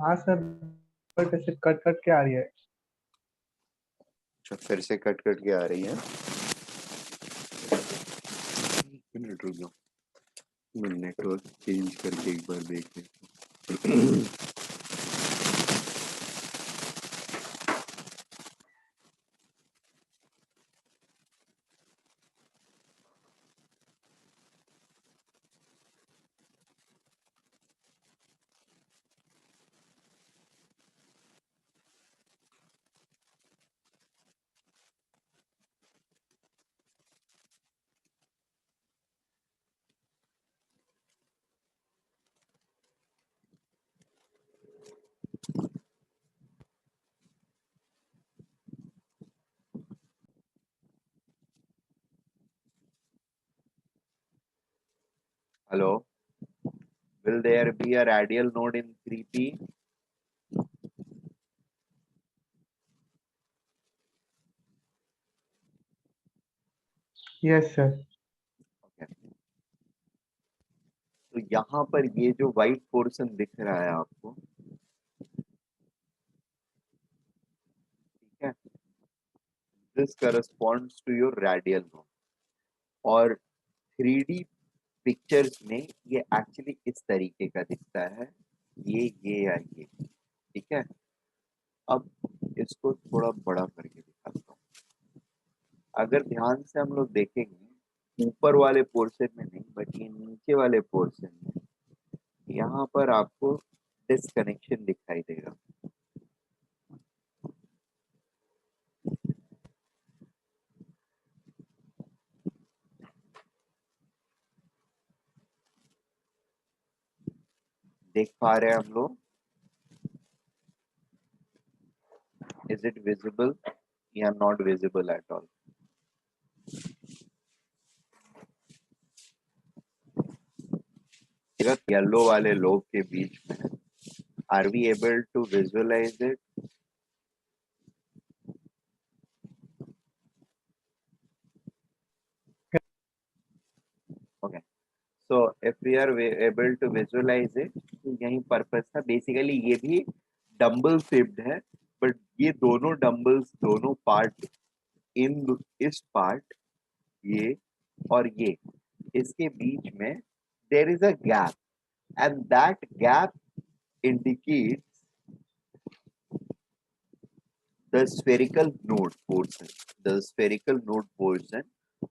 हाँ sir, but ऐसे cut cut के आ रही है। अच्छा, फिर से कट कट के आ रही है। मिनट रुक जाओ, मैं नेटवर्क चेंज करके एक बार देख लेता हूँ। Hello, will there be a radial node in 3p? Yes sir. Okay. तो यहाँ पर ये जो व्हाइट पोर्शन दिख रहा है आपको, ठीक है, this corresponds to your radial node. और 3D पिक्चर्स में ये एक्चुअली इस तरीके का दिखता है, ये या ये, ठीक है। अब इसको थोड़ा बड़ा करके दिखाता हूँ। अगर ध्यान से हम लोग देखेंगे, ऊपर वाले पोर्शन में नहीं बट ये नीचे वाले पोर्शन में, यहाँ पर आपको डिसकनेक्शन दिखाई देगा। देख पा रहे हैं हम लोग? इज इट विजिबल या not visible at all? Yellow वाले लोब के बीच में, are we able to visualise it? Okay, so if we are able to visualise it, तो यही पर्पस था बेसिकली। ये भी डंबल शेप्ड है, बट ये दोनों डंबल्स, दोनों पार्ट, इन इस पार्ट, ये और ये, इसके बीच में there is a gap, and that gap indicates the spherical node portion, the spherical node portion,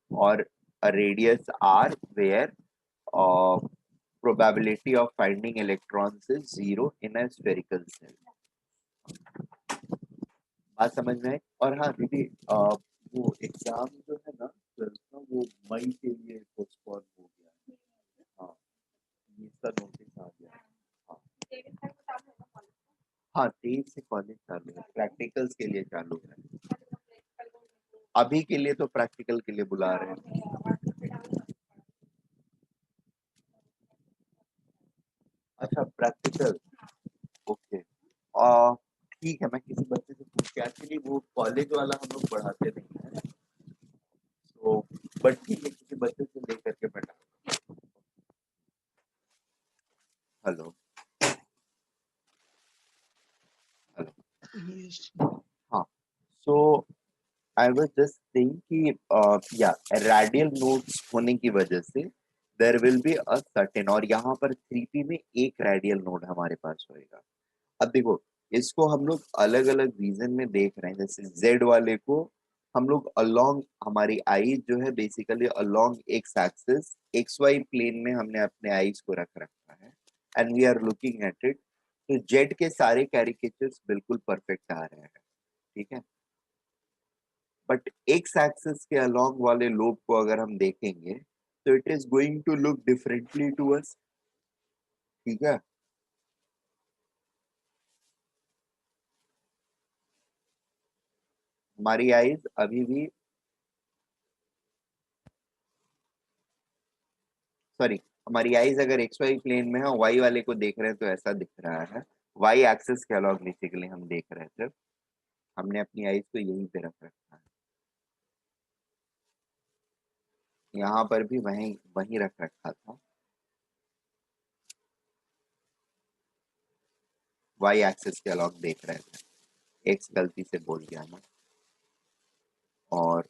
or a radius r where uh, probability of finding electrons is zero in a spherical cell. बात समझ में आई? और हाँ दीदी, वो exam जो है ना ट्वेल्थ का, वो मई के लिए पोस्टपोन हो गया है। हाँ, ये इसका नोटिस आ गया है। हाँ हाँ, 23 से कॉलेज चालू है, प्रैक्टिकल्स के लिए चालू है। अभी के लिए तो प्रैक्टिकल के लिए बुला रहे हैं। अच्छा, प्रैक्टिकल, ओके। ठीक है, मैं किसी बच्चे से पूछ के, एक्चुअली वो कॉलेज वाला हम लोग पढ़ाते नहीं है, तो बट ठीक है, किसी बच्चे से लेकर के बैठा। हेलो हेलो, हाँ। So I was just saying कि या रेडियल नोड्स होने की वजह से there will be a certain, और यहाँ पर 3p में एक रेडियल नोड हमारे पास होएगा। अब देखो, इसको हम लोग अलग अलग रीजन में देख रहे हैं। जैसे जेड वाले को हम लोग अलोंग, हमारी आईज जो है basically along x axis, X Y plane में हमने अपने आईज को रख रखा है, and we are looking at it. तो जेड के सारे कैरिकेचर्स बिल्कुल परफेक्ट आ रहे हैं, ठीक है। बट एक्स एक्सिस के अलोंग वाले लोब को अगर हम देखेंगे, तो it is going to look differently to us, ठीक है। हमारी आईज अभी भी, सॉरी, हमारी आईज अगर एक्स वाई प्लेन में है, वाई वाले को देख रहे हैं तो ऐसा दिख रहा है। वाई एक्सिस के अलॉन्ग बेसिकली हम देख रहे थे, हमने अपनी आईज को यहीं पे रख रखा है। यहाँ पर भी वहीं वहीं रख रखा था। वाई एक्सिस के अलॉन्ग देख रहे थे, एक्स गलती से बोल गया मैं। और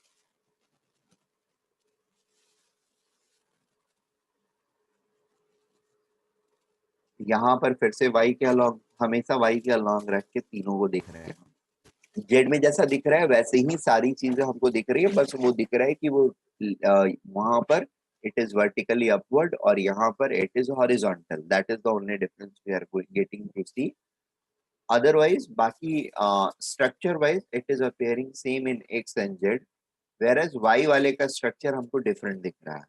यहाँ पर फिर से वाई के अलॉन्ग, हमेशा वाई के अलॉन्ग रख के तीनों को दिख रहे हैं। जेड में जैसा दिख रहा है वैसे ही सारी चीजें हमको दिख रही है, बस वो दिख रहा है कि वो वहां पर इट इज वर्टिकली अपवर्ड और यहाँ पर it is horizontal. That is the only difference we are getting to see. Otherwise बाकी structure wise it is appearing same in X and Z, where Y वाले का स्ट्रक्चर हमको different दिख रहा है।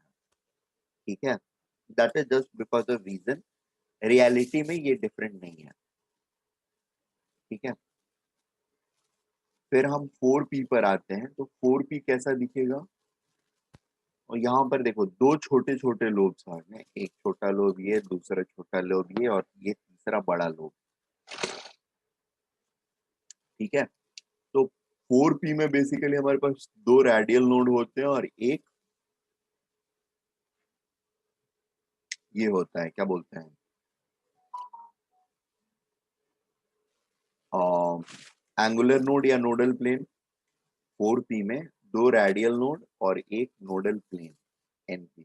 ठीक है, that is just because of reason, reality में ये डिफरेंट नहीं है। ठीक है, फिर हम 4p पर आते हैं, तो 4p कैसा दिखेगा। और यहाँ पर देखो दो छोटे छोटे लोब्स आ गए, एक छोटा लोब ये, दूसरा छोटा लोब ये, और ये तीसरा बड़ा लोब। ठीक है, तो 4p में बेसिकली हमारे पास दो रेडियल नोड होते हैं और एक ये होता है, क्या बोलते हैं, एंगुलर नोड या नोडल प्लेन। 4p में दो रेडियल नोड और एक nodal plane np,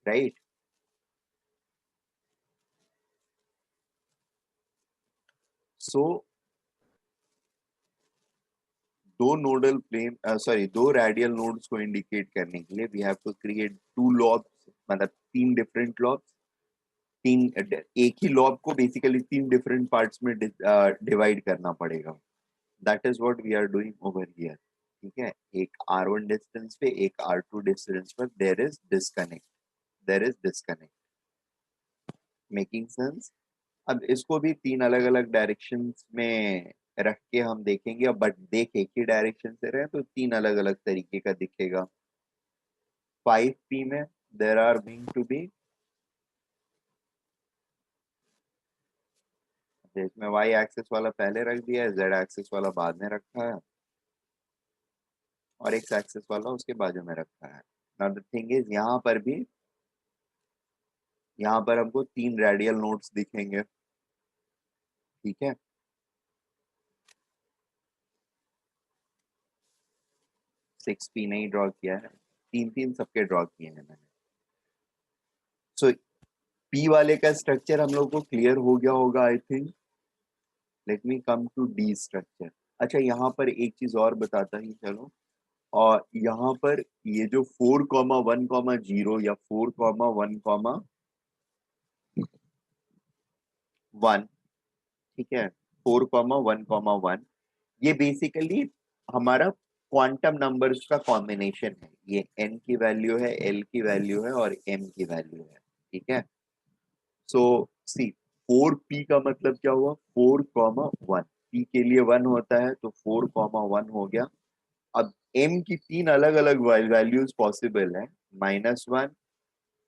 right. So दो नोडल प्लेन, सॉरी दो रेडियल नोड्स को इंडिकेट करने के लिए we have to create two lobes, मतलब तीन डिफरेंट लॉब्स। तीन एक ही लॉब को बेसिकली तीन डिफरेंट पार्ट्स में डिवाइड करना पड़ेगा। That is what we are doing over here. ठीक है, एक r1 डिस्टेंस पे, एक r2 डिस्टेंस पर there is disconnect, there is disconnect. Making sense. अब इसको भी तीन अलग अलग डायरेक्शंस में रख के हम देखेंगे, अब बट देख एक ही डायरेक्शन से रहे तो तीन अलग अलग तरीके का दिखेगा। 5p में there are going to be, इसमें y एक्सिस वाला पहले रख दिया है, z एक्सिस वाला बाद में रखा है, और x एक्सिस वाला उसके बाजू में रखा है। नाउ द थिंग इज यहाँ पर भी, यहाँ पर हमको तीन रेडियल नोड्स दिखेंगे। ठीक है, 6p नहीं ड्रॉ किया है, तीन तीन सबके ड्रॉ किए हैं मैंने। सो p वाले का स्ट्रक्चर हम लोग को क्लियर हो गया होगा I think. Let me come to D structure. अच्छा, यहाँ पर एक चीज और बताता ही चलो, और यहाँ पर ये जो 4,1,0 या 4,1,1, ठीक है, 4,1,1, ये बेसिकली हमारा क्वांटम नंबर्स का कॉम्बिनेशन है। ये n की वैल्यू है, l की वैल्यू है और m की वैल्यू है। ठीक है, सो सी 4p का मतलब क्या हुआ, 4,1, p के लिए 1 होता है तो 4,1 हो गया। अब m की तीन अलग अलग वैल्यूज पॉसिबल है, -1,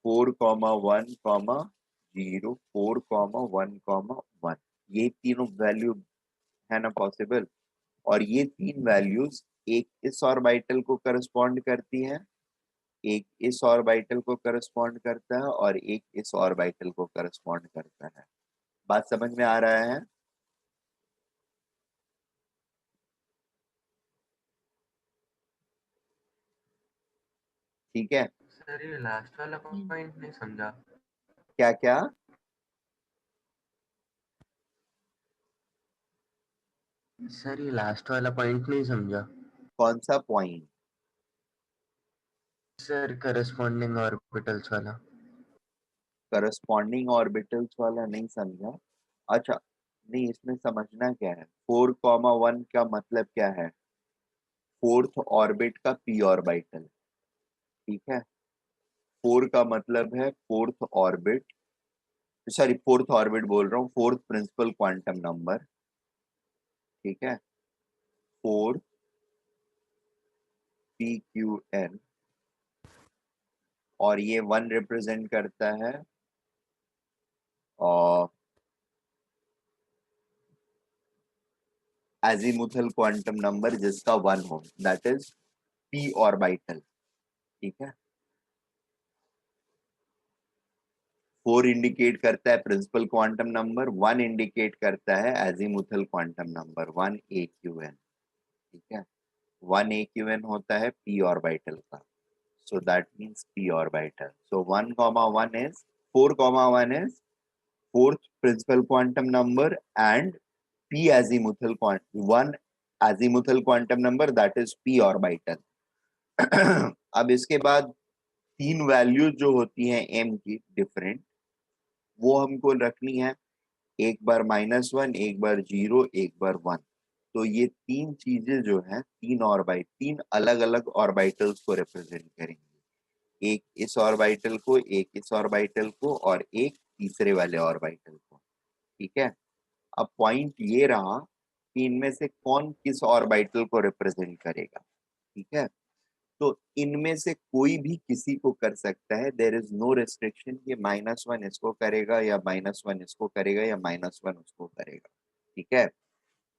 4,1,0, 4,1,1, ये तीनों वैल्यू है ना पॉसिबल। और ये तीन वैल्यूज एक इस ऑर्बिटल को करस्पॉन्ड करती है, एक इस ऑर्बिटल को करस्पॉन्ड करता है और एक इस ऑर्बिटल को करस्पॉन्ड करता है। बात समझ में आ रहा है। ठीक है, सर ये लास्ट वाला पॉइंट नहीं समझा। क्या क्या, सर ये लास्ट वाला पॉइंट नहीं समझा। कौन सा पॉइंट। सर करस्पॉन्डिंग ऑर्बिटल्स वाला। करस्पॉन्डिंग ऑर्बिटल्स वाला नहीं समझा। अच्छा, नहीं इसमें समझना क्या है, 4,1 का मतलब क्या है, फोर्थ ऑर्बिट का पी ऑर्बिटल। ठीक है, 4 का मतलब है fourth orbit, sorry fourth orbit बोल रहा हूँ, फोर्थ प्रिंसिपल क्वांटम नंबर। ठीक है, फोर्थ PQN, और ये 1 रिप्रेजेंट करता है और एजीमुथल क्वांटम नंबर जिसका 1 हो, दैट इज p ऑर्बिटल। ठीक है, 4 इंडिकेट करता है प्रिंसिपल क्वांटम नंबर, 1 इंडिकेट करता है एजीमुथल क्वांटम नंबर 1 AQN। ठीक है, 1 AQN होता है p ऑर्बिटल का, so that means p orbital, so 1,1 is 4,1 is fourth principal quantum number and p azimuthal quantum, 1 azimuthal quantum number, that is p orbital। अब इसके बाद 3 वैल्यूज जो होती हैं m की डिफरेंट, वो हमको रखनी है, एक बार -1, एक बार 0, एक बार 1। तो ये 3 चीजें जो हैं 3 अलग अलग ऑर्बिटल्स को रिप्रेजेंट करेंगी, एक इस ऑर्बिटल को, एक इस ऑर्बिटल को और एक तीसरे वाले ऑर्बिटल को। ठीक है, अब पॉइंट ये रहा कि इनमें से कौन किस ऑर्बिटल को रिप्रेजेंट करेगा। ठीक है, तो इनमें से कोई भी किसी को कर सकता है, देयर इज नो रेस्ट्रिक्शन कि -1 इसको करेगा या -1 इसको करेगा या -1 उसको करेगा। ठीक है,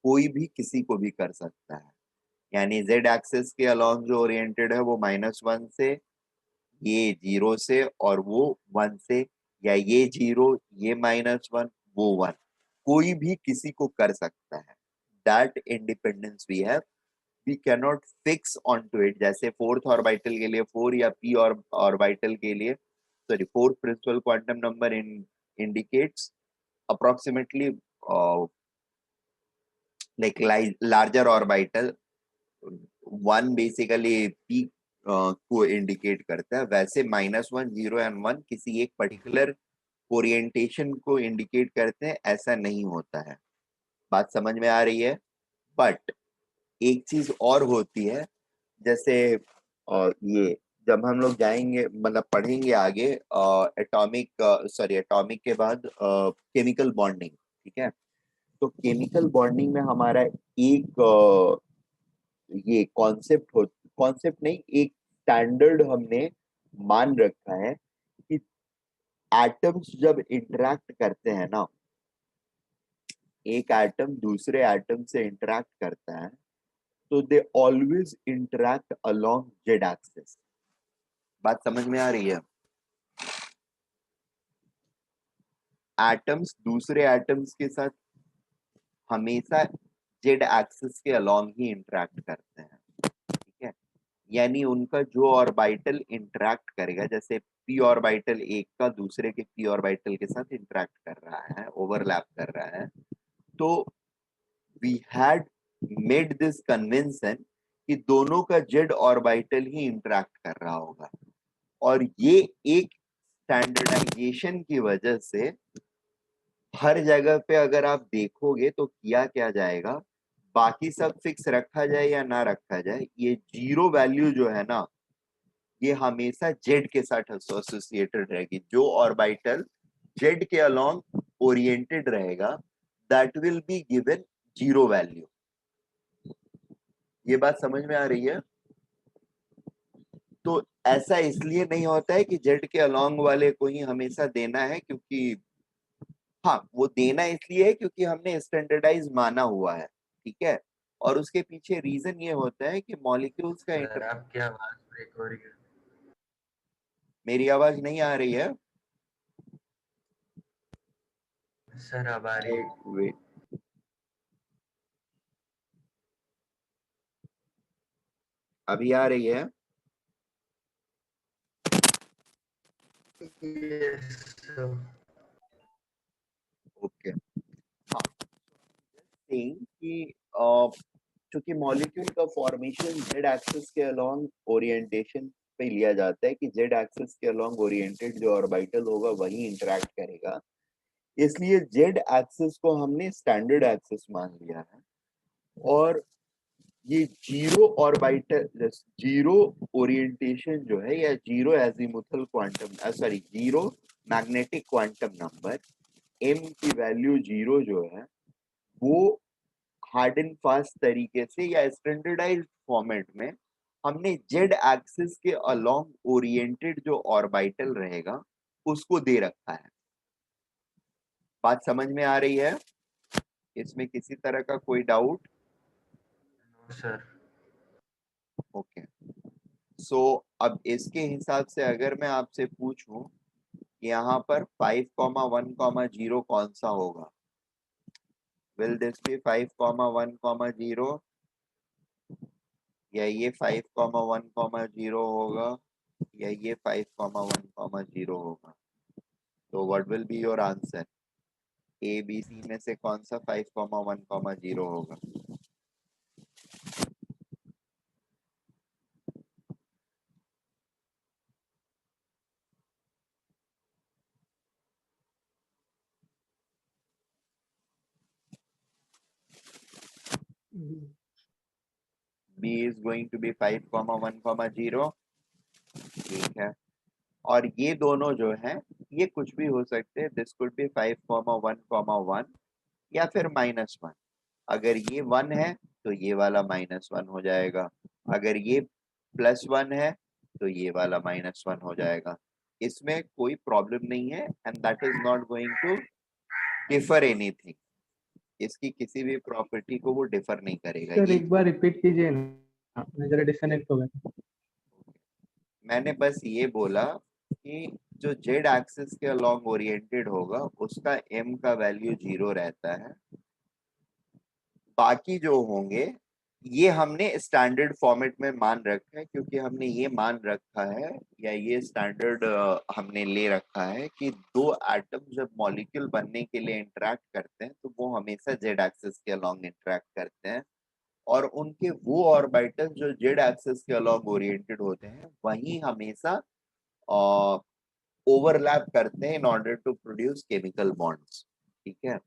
कोई भी किसी को भी कर सकता है, यानी z एक्सिस के अलॉन्ग जो ओरिएंटेड है वो -1 से, ये 0 से और वो 1 से, या ये 0 ये -1 वो 1, कोई भी किसी को कर सकता है। That independence we have, we cannot fix on to it. जैसे फोर्थ ऑर्बिटल के लिए 4 या p ऑर्बिटल के लिए, sorry, fourth principal quantum number indicates approximately like larger orbital, 1 basically p को इंडिकेट करता है, वैसे -1, 0 एंड 1 किसी एक पर्टिकुलर ओरिएंटेशन को इंडिकेट करते हैं, ऐसा नहीं होता है। बात समझ में आ रही है? बट एक चीज और होती है, जैसे ये जब हम लोग जाएंगे, मतलब पढ़ेंगे आगे एटॉमिक, एटॉमिक के बाद केमिकल बॉन्डिंग। ठीक है, तो केमिकल बॉन्डिंग में हमारा एक ये कॉन्सेप्ट नहीं, एक स्टैंडर्ड हमने मान रखा है कि एटम्स जब इंटरैक्ट करते हैं ना, एक एटम दूसरे एटम से इंटरैक्ट करता है, तो they always interact along Z axis. बात समझ में आ रही है? एटम्स दूसरे एटम्स के साथ हमेशा जेड एक्सिस के अलोंग ही इंटरैक्ट करते हैं। ठीक है, यानी उनका जो ऑर्बिटल इंटरैक्ट करेगा, जैसे p ऑर्बिटल एक का दूसरे के p ऑर्बिटल के साथ इंटरैक्ट कर रहा है, ओवरलैप कर रहा है, तो we had made this convention कि दोनों का जेड ऑर्बिटल ही इंटरैक्ट कर रहा होगा, और ये एक स्टैंडर्डाइजेशन की वजह से हर जगह पे अगर आप देखोगे तो किया क्या जाएगा, बाकी सब फिक्स रखा जाए या ना रखा जाए, ये 0 वैल्यू जो है ना, ये हमेशा जेड के साथ एसोसिएटेड रहेगी। जो ऑर्बिटल जेड के अलोंग ओरिएंटेड रहेगा, that will be given 0 value. ये बात समझ में आ रही है? तो ऐसा इसलिए नहीं होता है कि जेड के अलोंग वाले को ही हमेशा देना है, क्योंकि हाँ, वो देना इसलिए है क्योंकि हमने स्टैंडर्डाइज माना हुआ है। ठीक है, और उसके पीछे रीजन ये होता है कि मॉलिक्यूल्स का सर आपकी आवाज ब्रेक हो रही है। मेरी आवाज नहीं आ रही है? सर अब आ रही है। वेट, अभी आ रही है? Yes, sir. ओके, हाँ, सेइंग कि चूंकि मॉलिक्यूल का फॉर्मेशन जेड एक्सिस के अलोंग ओरिएंटेशन पे लिया जाता है कि जेड एक्सिस के अलोंग ओरिएंटेड जो ऑर्बिटल होगा वही इंटरैक्ट करेगा, इसलिए जेड एक्सिस को हमने स्टैंडर्ड एक्सिस मान लिया है। और ये 0 ऑर्बिटल, जीरो ओरिएंटेशन जो है, या 0 azimuthal quantum, sorry 0 magnetic quantum number m की वैल्यू 0 जो है, वो हार्ड एंड फास्ट तरीके से या स्टैंडर्डाइज्ड फॉर्मेट में हमने जेड एक्सिस के अलोंग ओरिएंटेड जो ऑर्बिटल रहेगा उसको दे रखा है। बात समझ में आ रही है? इसमें किसी तरह का कोई डाउट? No, sir. ओके, सो अब इसके हिसाब से अगर मैं आपसे पूछूं यहाँ पर 5,1,0 कौन सा होगा? विल दिस बी 5,1,0 या ये 5,1,0 होगा या ये 5,1,0 होगा? तो what will be your answer? A B C में से कौन सा 5,1,0 होगा? B is going to be 5,1,0. ठीक है, और ये दोनों जो हैं ये कुछ भी हो सकते हैं. दिस कुड बी 5,1,1 या फिर -1. अगर ये 1 है तो ये वाला -1 हो जाएगा, अगर ये +1 है तो ये वाला -1 हो जाएगा. इसमें कोई प्रॉब्लम नहीं है and that is not going to differ anything. इसकी किसी भी प्रॉपर्टी को वो डिफर नहीं करेगा. सर ये एक बार रिपीट कीजिए ना, मैं जरा डिस्कनेक्ट हो गया. मैंने बस ये बोला कि जो जेड एक्सिस के अलोंग ओरिएंटेड होगा उसका एम का वैल्यू 0 रहता है. बाकी जो होंगे ये हमने स्टैंडर्ड फॉर्मेट में मान रखा है, क्योंकि हमने ये मान रखा है या ये स्टैंडर्ड हमने ले रखा है कि दो एटम जब मॉलिक्यूल बनने के लिए इंटरेक्ट करते हैं तो वो हमेशा जेड एक्सिस के अलोंग इंटरेक्ट करते हैं, और उनके वो ऑर्बिटल जो जेड एक्सिस के अलोंग ओरिएंटेड होते हैं वही हमेशा ओवरलैप करते हैं in order to produce chemical bonds. ठीक है,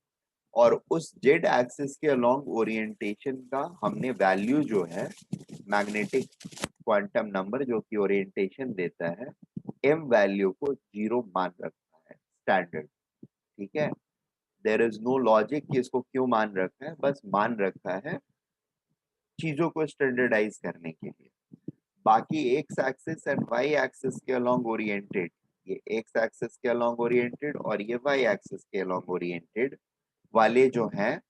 और उस जेड एक्सिस के अलोंग ओरिएंटेशन का हमने वैल्यू जो है मैग्नेटिक क्वांटम नंबर जो कि ओरिएंटेशन देता है एम वैल्यू को 0 मान रखा है स्टैंडर्ड. ठीक है, देयर इज नो लॉजिक कि इसको क्यों मान रखा है, बस मान रखा है चीजों को स्टैंडर्डाइज करने के लिए. बाकी X axis and Y axis के अलोंग ओरिएंटेड, ये एक्स एक्सिस के अलोंग ओरिएंटेड और ये वाई एक्सिस के अलोंग ओरिएंटेड वाले जो हैं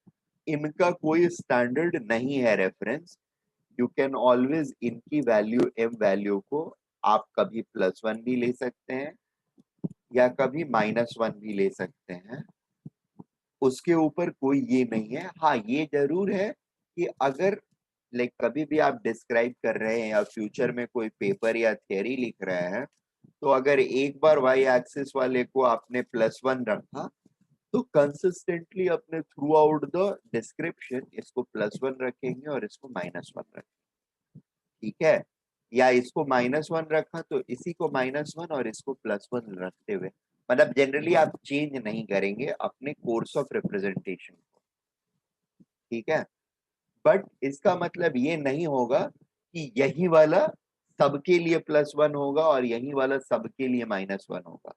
इनका कोई स्टैंडर्ड नहीं है रेफरेंस. यू कैन ऑलवेज इनकी वैल्यू एम वैल्यू को आप कभी +1 भी ले सकते हैं या कभी -1 भी ले सकते हैं, उसके ऊपर कोई ये नहीं है. हाँ ये जरूर है कि अगर लाइक कभी भी आप डिस्क्राइब कर रहे हैं या फ्यूचर में कोई पेपर या थियरी लिख रहे हैं तो अगर एक बार वाई एक्सिस वाले को आपने +1 रखा तो कंसिस्टेंटली अपने थ्रू आउट द डिस्क्रिप्शन इसको +1 रखेंगे और इसको -1 रखेंगे. ठीक है, या इसको -1 रखा तो इसी को -1 और इसको +1 रखते हुए, मतलब जनरली आप चेंज नहीं करेंगे अपने कोर्स ऑफ रिप्रेजेंटेशन को. ठीक है, बट इसका मतलब ये नहीं होगा कि यही वाला सबके लिए +1 होगा और यही वाला सबके लिए -1 होगा.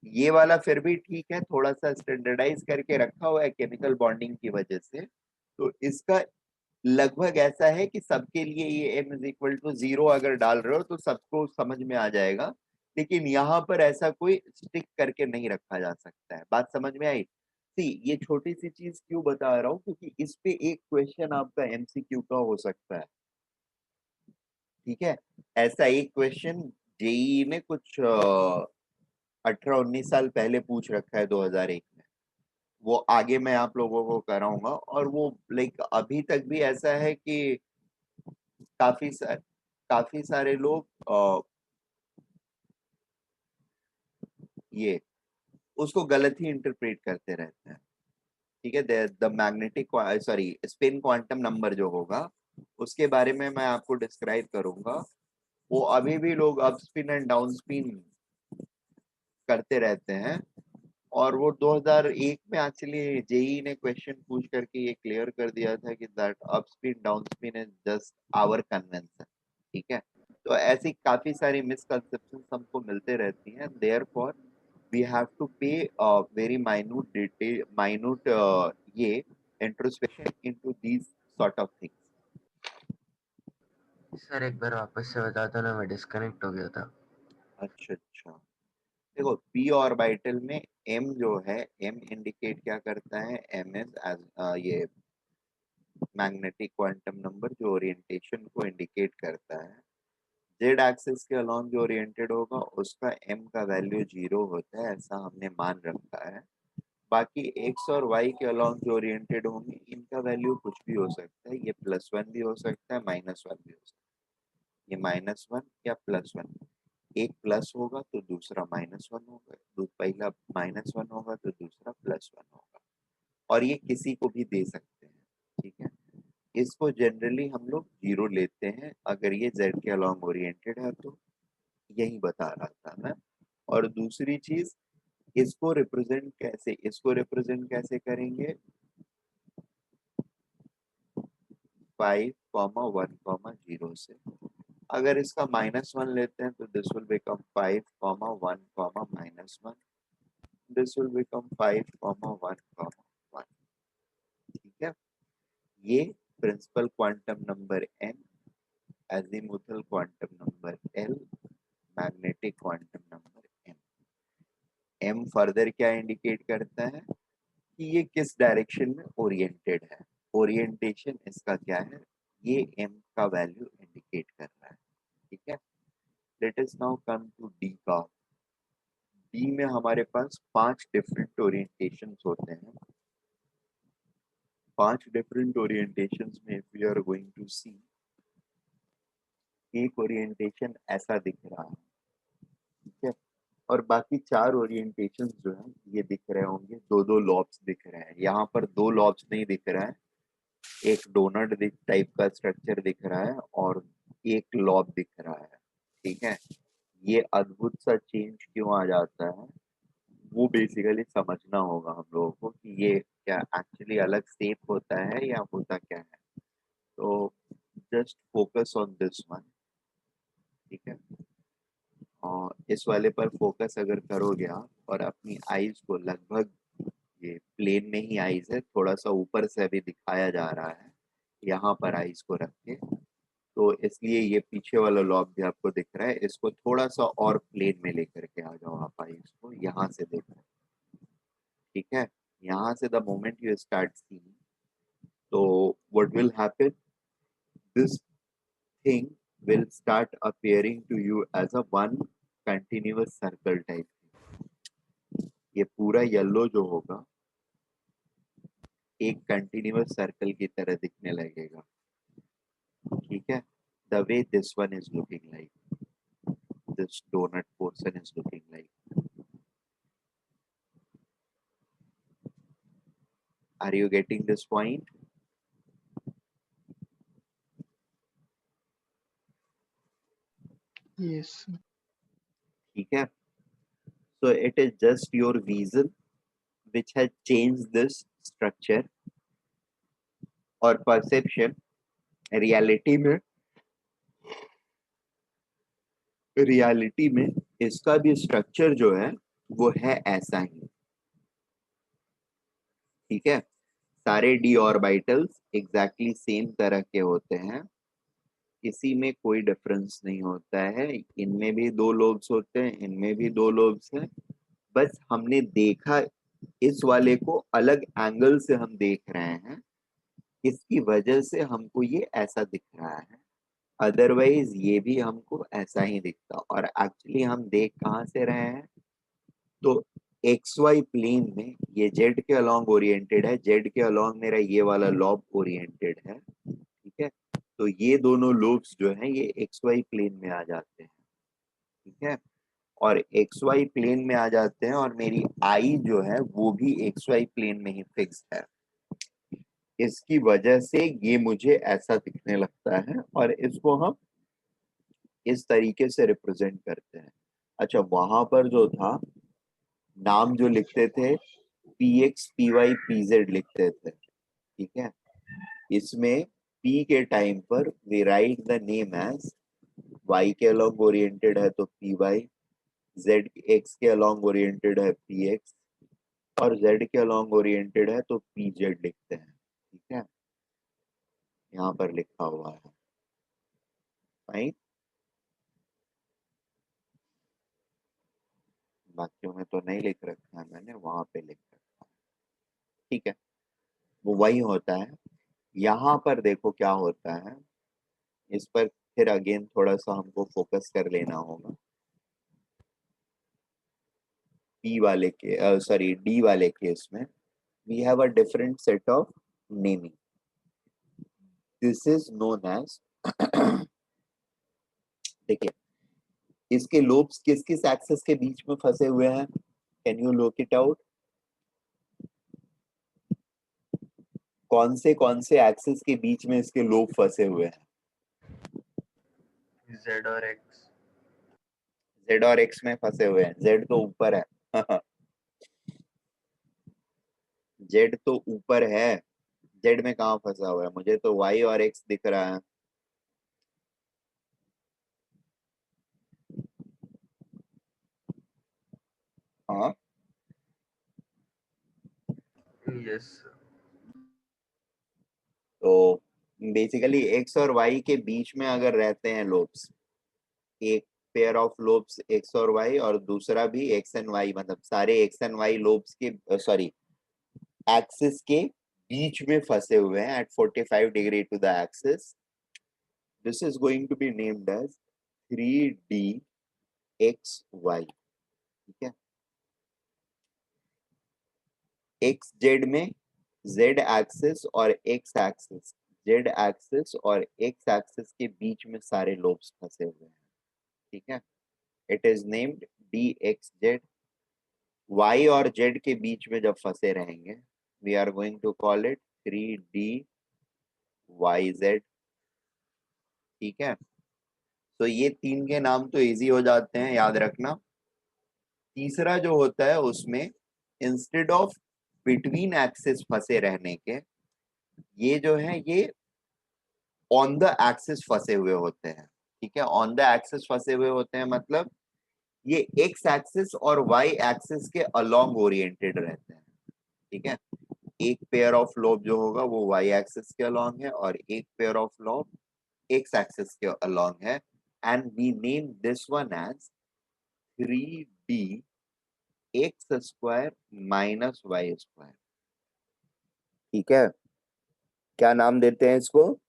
ये वाला फिर भी ठीक है, थोड़ा सा स्टैंडर्डाइज करके रखा हुआ है केमिकल बॉन्डिंग की वजह से, तो इसका लगभग ऐसा है कि सबके लिए ये m = 0 अगर डाल रहे हो तो सबको समझ में आ जाएगा. लेकिन यहाँ पर ऐसा कोई स्टिक करके नहीं रखा जा सकता है. बात समझ में आई? सी ये छोटी सी चीज क्यों बता रहा हूँ, क्योंकि इस पे एक क्वेश्चन आपका MCQ का हो सकता है. ठीक है, ऐसा एक क्वेश्चन जेई में कुछ 18-19 साल पहले पूछ रखा है 2001 में. वो आगे मैं आप लोगों को कराऊंगा, और वो लाइक अभी तक भी ऐसा है कि काफी सारे काफी सारे लोग ये उसको गलत ही इंटरप्रेट करते रहते हैं. ठीक है, the magnetic sorry spin quantum number जो होगा उसके बारे में मैं आपको डिस्क्राइब करूंगा. वो अभी भी लोग up spin and down spin करते रहते हैं, और वो 2001 में एक्चुअली जेई ने क्वेश्चन पूछ करके ये क्लियर कर दिया था कि that up spin down spin is just our convention. ठीक है, तो ऐसी काफी सारी मिसकंसेप्शन हमको मिलते रहती हैं. देयरफॉर वी हैव टू पे वेरी माइन्यूट डिटेल माइन्यूट ये introspection into these sort of things. Sir एक बार वापस से बता दो ना, मैं डिस्कनेक्ट हो गया था. अच्छा अच्छा, देखो पी ऑर्बिटल में m जो है m इंडिकेट क्या करता है, m इज एज ये मैग्नेटिक क्वांटम नंबर जो ओरिएंटेशन को इंडिकेट करता है. जेड एक्सिस के अलॉन्ग जो ओरिएंटेड होगा उसका m का वैल्यू 0 होता है, ऐसा हमने मान रखा है। बाकी x और y के अलॉन्ग जो ओरिएंटेड होंगे इनका वैल्यू कुछ भी हो सकता है, ये +1 भी हो सकता है, -1 भी हो सकता है। ये -1 या +1, एक प्लस होगा तो दूसरा -1 होगा, पहला -1 होगा तो दूसरा +1 होगा, और ये किसी को भी दे सकते हैं। ठीक है, इसको जनरली हम लोग 0 लेते हैं अगर ये z के अलॉन्ग ओरिएंटेड है, तो यही बता रहा था मैं। और दूसरी चीज, इसको रिप्रेजेंट कैसे करेंगे, 5,1,0 से। अगर इसका -1 लेते हैं तो this will become 5,1,-1, this will become 5,1,1। ठीक है, ये principal quantum number n, azimuthal quantum number l, magnetic quantum number m। m further क्या इंडिकेट करता है कि ये किस डायरेक्शन में ओरिएंटेड है, ओरिएंटेशन इसका क्या है, ये m का वैल्यू इंडिकेट कर रहा है। ठीक है, let us now come to d का। d में हमारे पास 5 डिफरेंट ओरिएंटेशंस होते हैं। 5 डिफरेंट ओरिएंटेशंस में if we are going to see, एक ओरिएंटेशन ऐसा दिख रहा है। ठीक है, और बाकी 4 ओरिएंटेशन जो है ये दिख रहे होंगे, दो दो लॉब्स दिख रहे हैं। यहाँ पर 2 लॉब्स नहीं दिख रहा है, एक डोनट टाइप का स्ट्रक्चर दिख रहा है और एक लॉब दिख रहा है। ठीक है, ये अद्भुत सा चेंज क्यों आ जाता है वो बेसिकली समझना होगा हम लोगों को कि ये क्या एक्चुअली अलग शेप होता है या होता क्या है। तो just focus on this one. ठीक है, और इस वाले पर फोकस अगर करोगे आप और अपनी आईज को लगभग, ये प्लेन में ही आईज है, थोड़ा सा ऊपर से अभी दिखाया जा रहा है, यहाँ पर आईज को रख के, तो इसलिए ये पीछे वाला लॉब भी आपको दिख रहा है। इसको थोड़ा सा और प्लेन में लेकर के आ जाओ आप आईज को, यहाँ से देखो। ठीक है, यहाँ से the moment you start seeing, तो what will happen, this thing will start appearing to you as a one continuous circle type। ये पूरा येलो जो होगा एक कंटिन्यूअस सर्कल की तरह दिखने लगेगा। ठीक है, the way this one is looking like, this doughnut portion is looking like. Are you getting this point? Yes. ठीक है, so it is just your vision which has changed this structure और perception। Reality में इसका भी structure जो है वो है ऐसा ही। ठीक है, सारे डी ऑर्बिटल्स एग्जैक्टली सेम तरह के होते हैं, किसी में कोई डिफरेंस नहीं होता है। इनमें भी 2 लोब्स होते हैं, इनमें भी 2 लोब्स हैं, बस हमने देखा इस वाले को अलग एंगल से हम देख रहे हैं, इसकी वजह से हमको ये ऐसा दिख रहा है। अदरवाइज ये भी हमको ऐसा ही दिखता, और एक्चुअली हम देख कहाँ से रहे हैं, तो एक्स वाई प्लेन में ये जेड के अलॉन्ग ओरिएंटेड है, जेड के अलॉन्ग मेरा ये वाला लॉब ओरिएंटेड है। ठीक है, तो ये दोनों लोब्स जो हैं ये एक्स वाई प्लेन में आ जाते हैं। ठीक है, और एक्स वाई प्लेन में आ जाते हैं, और मेरी आई जो है वो भी एक्स वाई प्लेन में ही फिक्स है। इसकी वजह से ये मुझे ऐसा दिखने लगता है, और इसको हम इस तरीके से रिप्रेजेंट करते हैं। अच्छा, वहां पर जो था नाम जो लिखते थे P x P Y P Z लिखते थे। ठीक है, इसमें p के टाइम पर we write the name as y के अलॉन्ग ओरिएंटेड है तो पी वाई, z x के अलॉन्ग ओरिएंटेड है पी एक्स, और z के अलॉन्ग ओरिएंटेड है तो पी जेड लिखते हैं। ठीक है, यहाँ पर लिखा हुआ है। फाइन, बाकियों में तो नहीं लिख रखा है मैंने, वहां पे लिख रखा है। ठीक है, वो वही होता है। यहाँ पर देखो क्या होता है, इस पर फिर अगेन थोड़ा सा हमको फोकस कर लेना होगा डी वाले केस में we have a different set of naming. This is known as देखिए इसके लोब्स किस किस एक्सेस के बीच में फंसे हुए हैं. Can you look it out. कौन से एक्सेस के बीच में इसके लोब फंसे हुए हैं. Z और X. जेड और एक्स में फंसे हुए हैं. जेड तो ऊपर है. जेड तो ऊपर है. जेड में कहाँ फंसा हुआ है. मुझे तो वाई और एक्स दिख रहा है. हाँ Yes. तो बेसिकली एक्स और वाई के बीच में अगर रहते हैं लोब्स, एक पेयर ऑफ लोब्स एक्स और वाई और दूसरा भी एक्स एंड वाई, मतलब सारे एक्स एंड वाई लोब्स के सॉरी एक्सिस के बीच में फंसे हुए हैं at 45 degree to the axis. This is going to be named as 3D XY. ठीक है. एक्स जेड में जेड एक्सिस और एक्स एक्सिस, जेड एक्सिस और एक्स एक्सिस के बीच में सारे लोब्स फंसे हुए हैं. ठीक है. It is named DXZ. Y और Z के बीच में जब फंसे रहेंगे we are going to call it 3DYZ. ठीक है. तो ये तीन के नाम तो इजी हो जाते हैं याद रखना. तीसरा जो होता है उसमें इंस्टेड ऑफ बिटवीन एक्सिस फंसे रहने के, ये जो है ये ऑन द एक्सिस फंसे हुए होते हैं. ठीक है. ऑन द एक्सिस फंसे हुए होते हैं मतलब ये एक्स एक्सिस और वाई एक्सिस के अलोंग ओरिएंटेड रहते हैं. ठीक है. एक पेयर ऑफ लोब जो होगा वो वाई एक्सिस के अलोंग है और एक pair of lobe X axis के अलोंग है. And we name this one as 3D X square minus Y square. ठीक है. क्या नाम देते हैं इसको.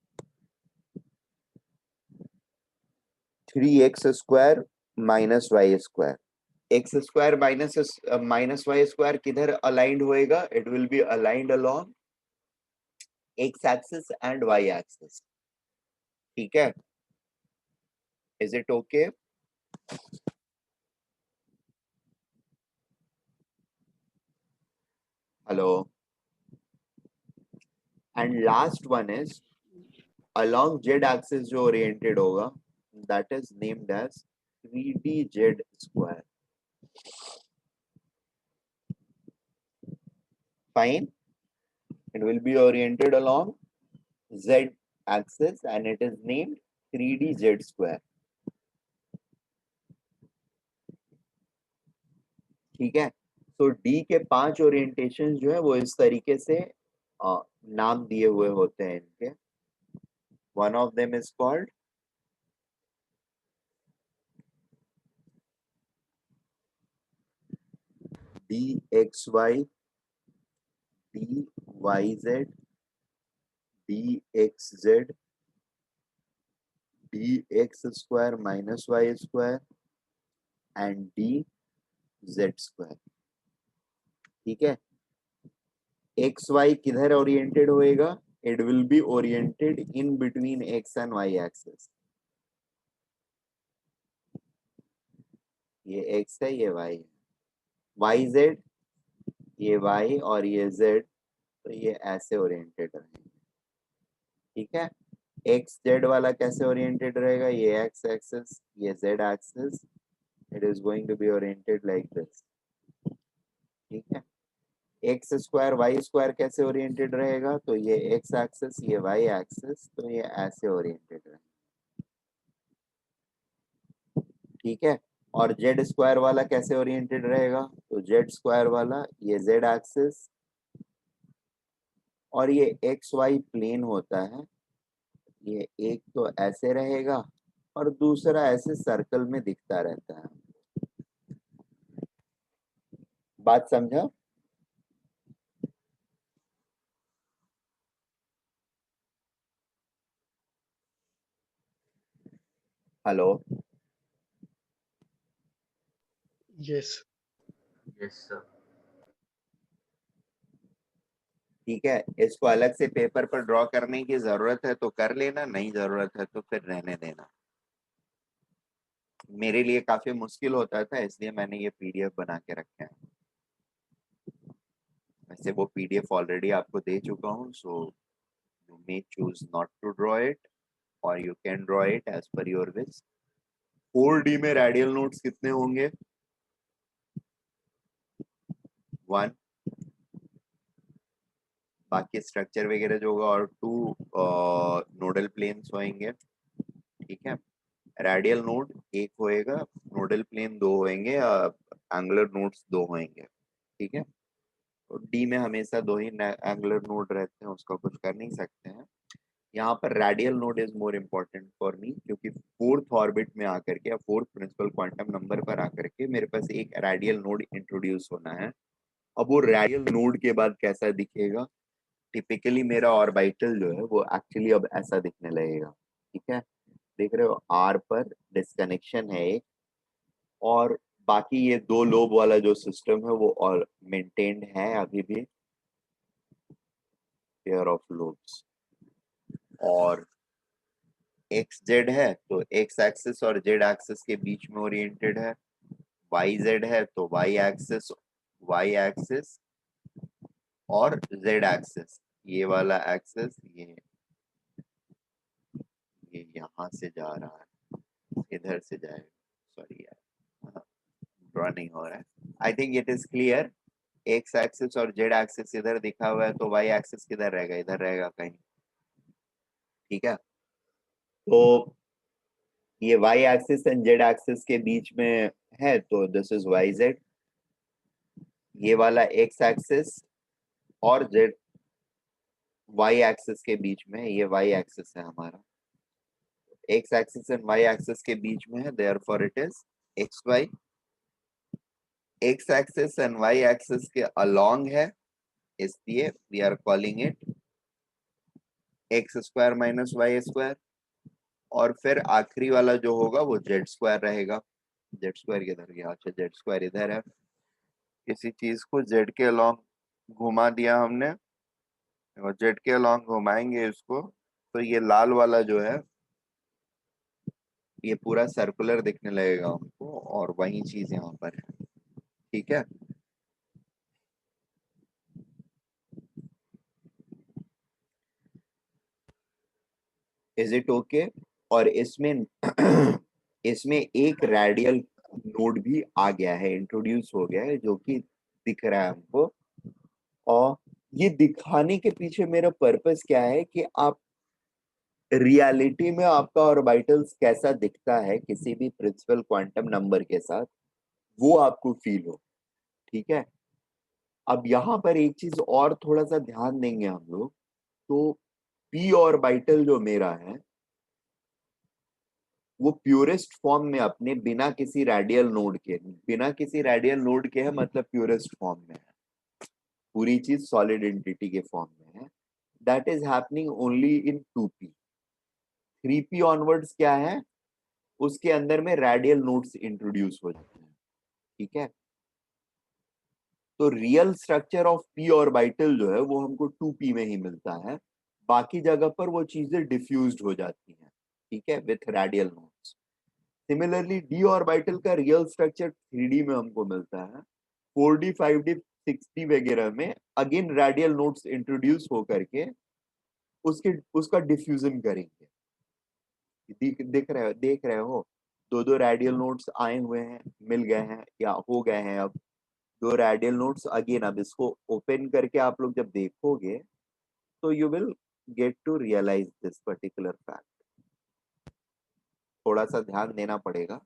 3x square minus Y square. X square minus Y square किधर अलाइंड होएगा. It will be aligned along x axis and Y axis. ठीक है. Is it okay. Hello. And last one is along Z axis जो oriented होगा that is named as 3DZ square. Fine. It will be oriented along Z axis and it is named 3DZ square. ठीक है. तो D के 5 orientation जो है वो इस तरीके से नाम दिए हुए होते हैं इनके. One of them is called DXY, DYZ, DXZ, DX square minus Y square and DZ square. ठीक है. एक्स वाई किधर ओरिएंटेड होएगा. It will be oriented in between X and Y axis. ये एक्स है ये वाई है. Y Z ये Y और ये जेड तो ये ऐसे ओरिएंटेड रहेंगे. ठीक है. एक्स जेड वाला कैसे ओरिएंटेड रहेगा. ये एक्स एक्सिस ये Z axis. It is going to be oriented like this. ठीक है. एक्स स्क्वायर वाई स्क्वायर कैसे ओरिएंटेड रहेगा. तो ये एक्स एक्सिस ये वाई एक्सिस तो ये ऐसे ओरिएंटेड रहेगा. ठीक है. और जेड स्क्वायर वाला कैसे ओरिएंटेड रहेगा. तो जेड स्क्वायर वाला ये जेड एक्सिस और ये एक्स वाई प्लेन होता है. ये एक तो ऐसे रहेगा और दूसरा ऐसे सर्कल में दिखता रहता है. बात समझा. Hello, Yes. Yes sir. ठीक है, इसको अलग से पेपर पर ड्रॉ करने की जरूरत है तो कर लेना, नहीं जरूरत है तो फिर रहने देना। मेरे लिए काफी मुश्किल होता था, इसलिए मैंने ये पीडीएफ बना के रखे हैं। वैसे वो पीडीएफ ऑलरेडी आपको दे चुका हूँ, so you may choose not to draw it और you can draw it as per your wish. 4D में रेडियल नोट्स कितने होंगे? 1, बाकी स्ट्रक्चर वगैरह जो होगा, और 2 नोडल प्लेन्स होंगे। ठीक है, रेडियल नोड 1 होएगा, नोडल प्लेन 2 होंगे, एंगुलर नोड्स 2 होंगे। ठीक है, तो डी में हमेशा 2 ही एंगुलर नोड रहते हैं, उसका कुछ कर नहीं सकते हैं। यहाँ पर radial node is more important for me, क्योंकि 4th ऑर्बिट में आकर के या 4th प्रिंसिपल क्वांटम नंबर पर आकर के मेरे पास एक रेडियल नोड इंट्रोड्यूस होना है। अब वो रेडियल नोड के बाद कैसा दिखेगा? टिपिकली मेरा ऑर्बिटल जो है वो एक्चुअली अब ऐसा दिखने लगेगा। ठीक है, देख रहे हो आर पर डिस्कनेक्शन है एक, और बाकी ये 2 लोब वाला जो सिस्टम है वो और मेंटेन्ड है अभी भी, पेयर ऑफ लोब्स। और एक्स जेड है तो एक्स एक्सिस और जेड एक्सिस के बीच में ओरिएंटेड है। वाई जेड है तो वाई एक्सिस और जेड एक्सिस, ये वाला एक्सिस ये यहाँ से जा रहा है, इधर से जाएगा। सॉरी यार, ड्रॉ नहीं हो रहा है। I think it is clear. X axis और जेड एक्सिस इधर दिखा हुआ है, तो वाई एक्सिस किधर रहेगा? इधर रहेगा कहीं। ठीक है, तो ये Y axis and Z axis के बीच में है, तो दिस इज वाई जेड। ये वाला एक्स एक्सिस और जेड वाई एक्सिस के बीच में है, ये वाई एक्सिस है हमारा। X axis and Y axis के बीच में है, therefore it is X Y. X axis and Y axis के अलोंग है, इसलिए we are calling it X square minus Y square. और फिर आखिरी वाला जो होगा वो जेड स्क्वायर रहेगा। जेड स्क्वायर किधर गया? अच्छा, जेड स्क्वायर इधर है। किसी चीज को जेड के अलोंग घुमा दिया हमने, और जेड के अलोंग घुमाएंगे इसको, तो ये लाल वाला जो है ये पूरा सर्कुलर दिखने लगेगा हमको, और वही चीज यहाँ पर है। ठीक है, इज इट ओके? और इसमें इसमें एक रेडियल नोड भी आ गया है, इंट्रोड्यूस हो गया है, जो कि दिख रहा है हमको। और ये दिखाने के पीछे मेरा पर्पस क्या है कि आप रियलिटी में आपका ऑर्बिटल्स कैसा दिखता है किसी भी प्रिंसिपल क्वांटम नंबर के साथ, वो आपको फील हो। ठीक है, अब यहाँ पर एक चीज और थोड़ा सा ध्यान देंगे हम लोग, तो पी ऑर्बिटल जो मेरा है वो प्योरेस्ट फॉर्म में अपने बिना किसी रेडियल नोड के, बिना किसी रेडियल नोड के है, मतलब प्योरेस्ट फॉर्म में है, पूरी चीज सॉलिड एंटिटी के फॉर्म में है। That is happening only in 2p। 3p onwards क्या है, उसके अंदर में रेडियल नोड्स इंट्रोड्यूस हो जाते हैं। ठीक है, तो real structure of P orbital जो है वो हमको 2p में ही मिलता है, बाकी जगह पर वो चीजें डिफ्यूज्ड हो जाती हैं। ठीक है, with radial nodes. Similarly D orbital का रियल स्ट्रक्चर 3D में हमको मिलता है, 4D 5D 6D वगैरह में अगेन रेडियल नोड्स इंट्रोड्यूस होकर के उसका डिफ्यूजन करेंगे। देख रहे हो, 2 रेडियल नोड्स आए हुए हैं, मिल गए हैं या हो गए हैं। अब 2 रेडियल नोड्स अगेन, अब इसको ओपन करके आप लोग जब देखोगे तो you will get to realise this particular fact. थोड़ा सा ध्यान देना पड़ेगा।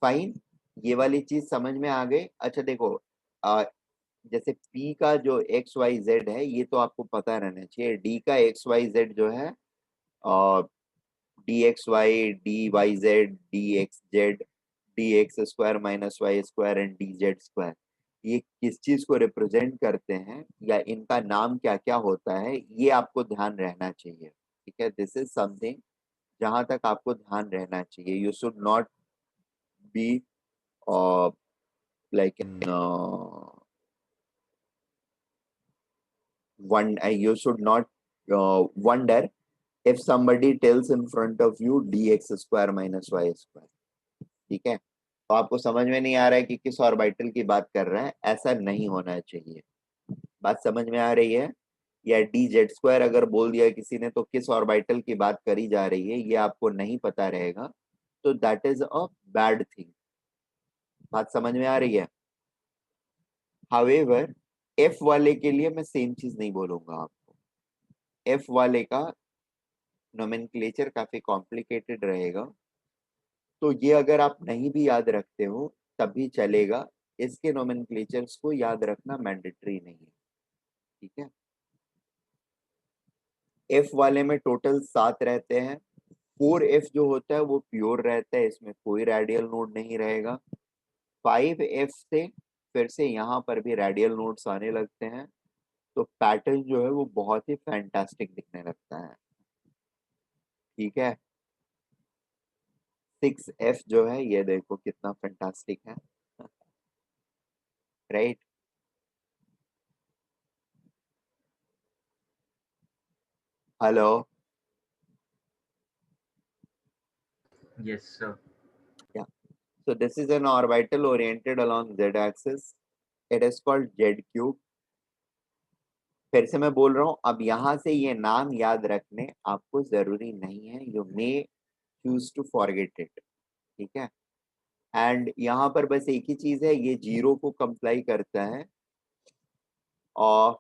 फाइन, ये वाली चीज समझ में आ गई। अच्छा देखो, जैसे P का जो एक्स वाई जेड है ये तो आपको पता रहना चाहिए। D का एक्स वाई जेड जो है, D X Y, D Y Z, D X Z, D X square minus Y square and D Z square, ये किस चीज को रिप्रेजेंट करते हैं या इनका नाम क्या क्या होता है, ये आपको ध्यान रहना चाहिए। ठीक है, दिस इज समथिंग जहां तक आपको ध्यान रहना चाहिए। You should not be like in one, you should not wonder if somebody tells in front of you dx square minus y square। ठीक है, तो आपको समझ में नहीं आ रहा है कि किस ऑर्बिटल की बात कर रहा है, ऐसा नहीं होना चाहिए। बात समझ में आ रही है? या डी जेड स्क्वायर अगर बोल दिया किसी ने तो किस ऑर्बिटल की बात करी जा रही है ये आपको नहीं पता रहेगा, तो that is a bad thing. बात समझ में आ रही है? हाउएवर एफ वाले के लिए मैं सेम चीज नहीं बोलूंगा आपको। एफ वाले का नोमेनक्लेचर काफी कॉम्प्लिकेटेड रहेगा, तो ये अगर आप नहीं भी याद रखते हो तब भी चलेगा। इसके नोमेनक्लेचर्स को याद रखना मैंडेटरी नहीं है। ठीक है, एफ वाले में टोटल 7 रहते हैं। 4F जो होता है वो प्योर रहता है, इसमें कोई रेडियल नोड नहीं रहेगा। 5F से फिर से यहाँ पर भी रेडियल नोड्स आने लगते हैं, तो पैटर्न जो है वो बहुत ही फैंटास्टिक दिखने लगता है। ठीक है, 6F जो है ये देखो कितना फैंटास्टिक है, right? Hello, Yes, sir. yeah, so this is an orbital oriented along z axis, it is called z cube। फिर से मैं बोल रहा हूँ, अब यहाँ से ये नाम याद रखने आपको जरूरी नहीं है, you may choose to forget it. ठीक है, एंड यहाँ पर बस एक ही चीज है, ये 0 को कंप्लाई करता है और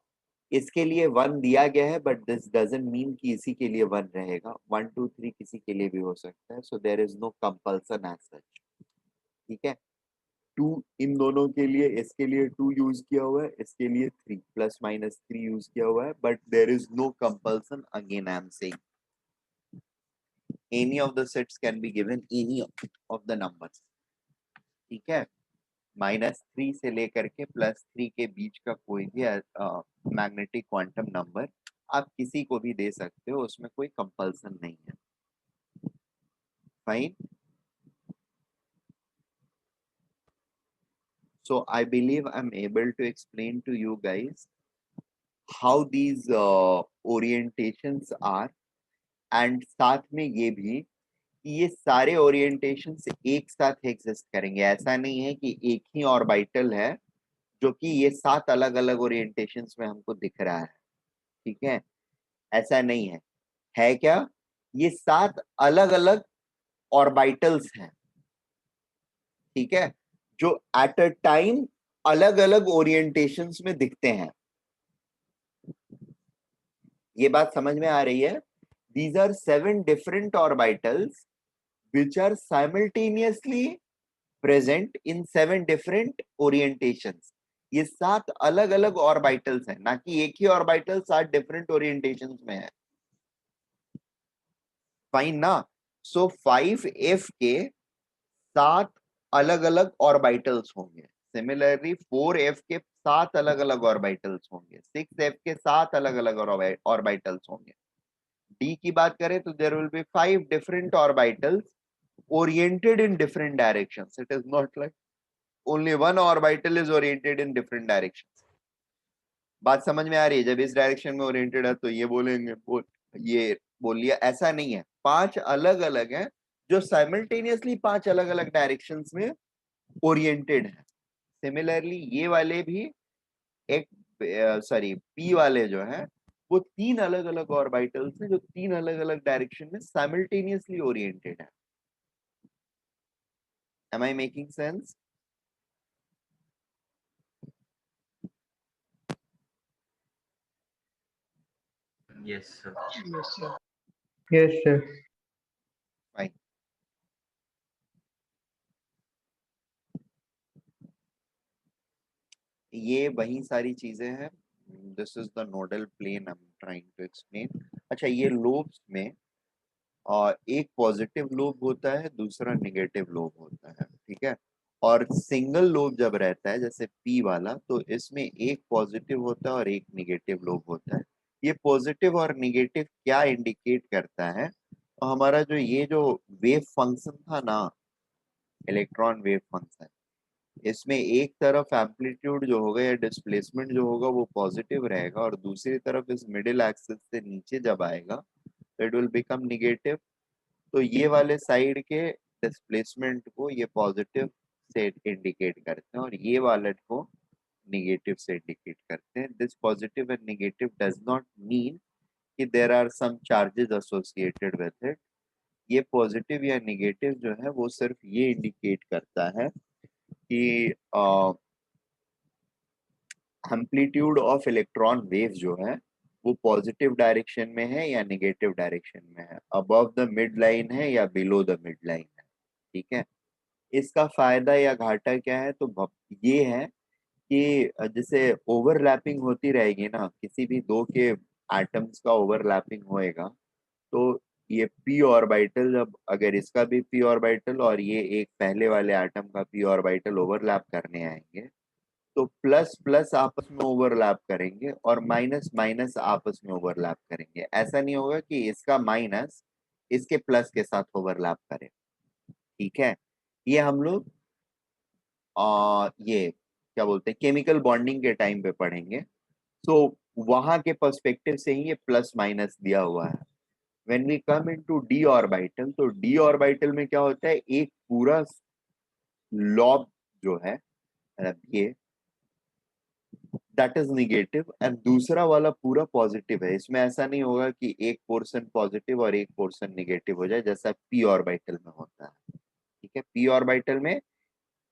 इसके लिए 1 दिया गया है, बट दिस डजंट मीन कि इसी के लिए 1 रहेगा। 1 2 3 किसी के लिए भी हो सकता है, so there is no compulsion as such. ठीक है, 2 इन दोनों के लिए, इसके लिए 2 यूज किया हुआ है, इसके लिए 3 प्लस माइनस 3 यूज किया हुआ है, but there is no compulsion. Again I am saying any of the sets can be given any of the numbers। ठीक है, -3 से लेकर के +3 के बीच का कोई भी मैग्नेटिक क्वांटम नंबर आप किसी को भी दे सकते हो, उसमें कोई कंपल्सन नहीं है। Fine, so I believe I'm able to explain to you guys how these orientations are, and साथ में ये भी कि ये सारे ओरिएंटेशंस एक साथ एग्जिस्ट करेंगे। ऐसा नहीं है कि एक ही ऑर्बिटल है जो कि ये 7 अलग अलग ओरिएंटेशंस में हमको दिख रहा है। ठीक है, ऐसा नहीं है। है क्या? ये 7 अलग अलग ऑर्बिटल्स हैं। ठीक है, जो एट अ टाइम अलग अलग ओरिएंटेशंस में दिखते हैं। ये बात समझ में आ रही है? These are 7 different orbitals which are simultaneously present in 7 different orientations। ये 7 अलग अलग ऑर्बिटल्स हैं, ना कि एक ही ऑर्बिटल 7 डिफरेंट ओरिएंटेशंस में है। फाइन ना? सो 5F के 7 अलग अलग ऑर्बिटल्स होंगे। सिमिलरली 4F के 7 अलग अलग ऑर्बिटल्स होंगे। 6F के 7 अलग अलग ऑर्बिटल्स होंगे। D की बात करें तो there will be 5 different orbitals oriented in different directions। It is not like only one orbital is oriented in different directions। बात समझ में आ रही है? जब इस डायरेक्शन में ओरिएंटेड है तो ये बोलेंगे ये बोल लिया, ऐसा नहीं है। 5 अलग अलग हैं जो साइमल्टेनियसली 5 अलग अलग डायरेक्शंस में ओरिएंटेड है। सिमिलरली ये वाले भी एक सॉरी पी वाले जो है वो 3 अलग अलग ऑर्बिटल्स हैं जो 3 अलग अलग डायरेक्शन में साइमल्टेनियसली ओरिएंटेड है। Am I making sense? Yes, sir. Yes, sir. Yes, sir. Fine। ये वही सारी चीजें हैं। This is the nodal plane I am trying to explain. अच्छा, ये लोब्स में एक पॉजिटिव लोब होता है, दूसरा नेगेटिव लोब होता है। ठीक है, और सिंगल लोब जब रहता है जैसे पी वाला, तो इसमें एक पॉजिटिव होता है और एक निगेटिव लोब होता है। ये पॉजिटिव और निगेटिव क्या इंडिकेट करता है? तो हमारा जो ये जो वेव फंक्शन था ना, इलेक्ट्रॉन वेव फंक्शन, इसमें एक तरफ एम्पलीट्यूड जो होगा या डिस्प्लेसमेंट जो होगा वो पॉजिटिव रहेगा, और दूसरी तरफ इस मिडिल एक्सिस से नीचे जब आएगा तो इट विल बिकम निगेटिव। तो ये वाले साइड के डिस्प्लेसमेंट को ये पॉजिटिव से इंडिकेट करते हैं और ये वाले को निगेटिव से इंडिकेट करते हैं। This positive and negative does not mean कि there are some charges associated with it. ये पॉजिटिव या निगेटिव जो है वो सिर्फ ये इंडिकेट करता है कि एम्पलीट्यूड ऑफ इलेक्ट्रॉन वेव जो है वो पॉजिटिव डायरेक्शन में है या निगेटिव डायरेक्शन में है, अबव द मिड लाइन है या बिलो द मिड लाइन है। ठीक है, इसका फायदा या घाटा क्या है? तो ये है कि जैसे ओवरलैपिंग होती रहेगी ना, किसी भी दो के एटम्स का ओवरलैपिंग होएगा, तो ये पी ऑर्बिटल, जब अगर इसका भी पी ऑर्बिटल और ये एक पहले वाले एटम का पी ऑर्बिटल ओवरलैप करने आएंगे, तो प्लस प्लस आपस में ओवरलैप करेंगे और माइनस माइनस आपस में ओवरलैप करेंगे। ऐसा नहीं होगा कि इसका माइनस इसके प्लस के साथ ओवरलैप करे। ठीक है, ये हम लोग ये क्या बोलते हैं, केमिकल बॉन्डिंग के टाइम पे पढ़ेंगे। तो वहां के पर्सपेक्टिव से ही ये प्लस माइनस दिया हुआ है। When we come into d orbital, तो डी ऑर्बिटल में क्या होता है, एक पूरा लॉब जो है, मतलब ये दैट इज निगेटिव एंड दूसरा वाला पूरा पॉजिटिव है। इसमें ऐसा नहीं होगा कि एक पोर्शन पॉजिटिव और एक पोर्शन निगेटिव हो जाए जैसा पी ऑर्बिटल में होता है। ठीक है, पी ऑर्बिटल में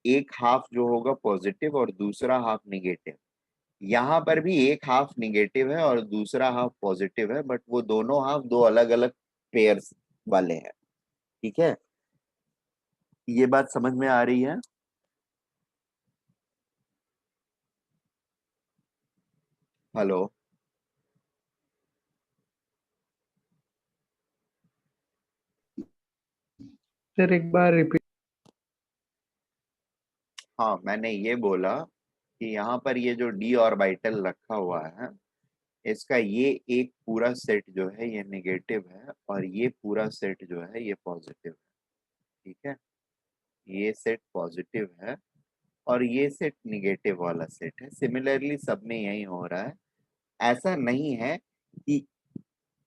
एक हाफ जो होगा पॉजिटिव और दूसरा हाफ निगेटिव। यहाँ पर भी एक हाफ निगेटिव है और दूसरा हाफ पॉजिटिव है, बट वो दोनों हाफ दो अलग अलग पेयर्स वाले हैं। ठीक है, ये बात समझ में आ रही है? हेलो? सर एक बार रिपीट। हाँ, मैंने ये बोला कि यहाँ पर ये जो डी ऑर्बिटल रखा हुआ है, इसका ये एक पूरा सेट जो है ये निगेटिव है और ये पूरा सेट जो है ये पॉजिटिव है। ठीक है, ये सेट पॉजिटिव है और ये सेट निगेटिव वाला सेट है। सिमिलरली सब में यही हो रहा है। ऐसा नहीं है कि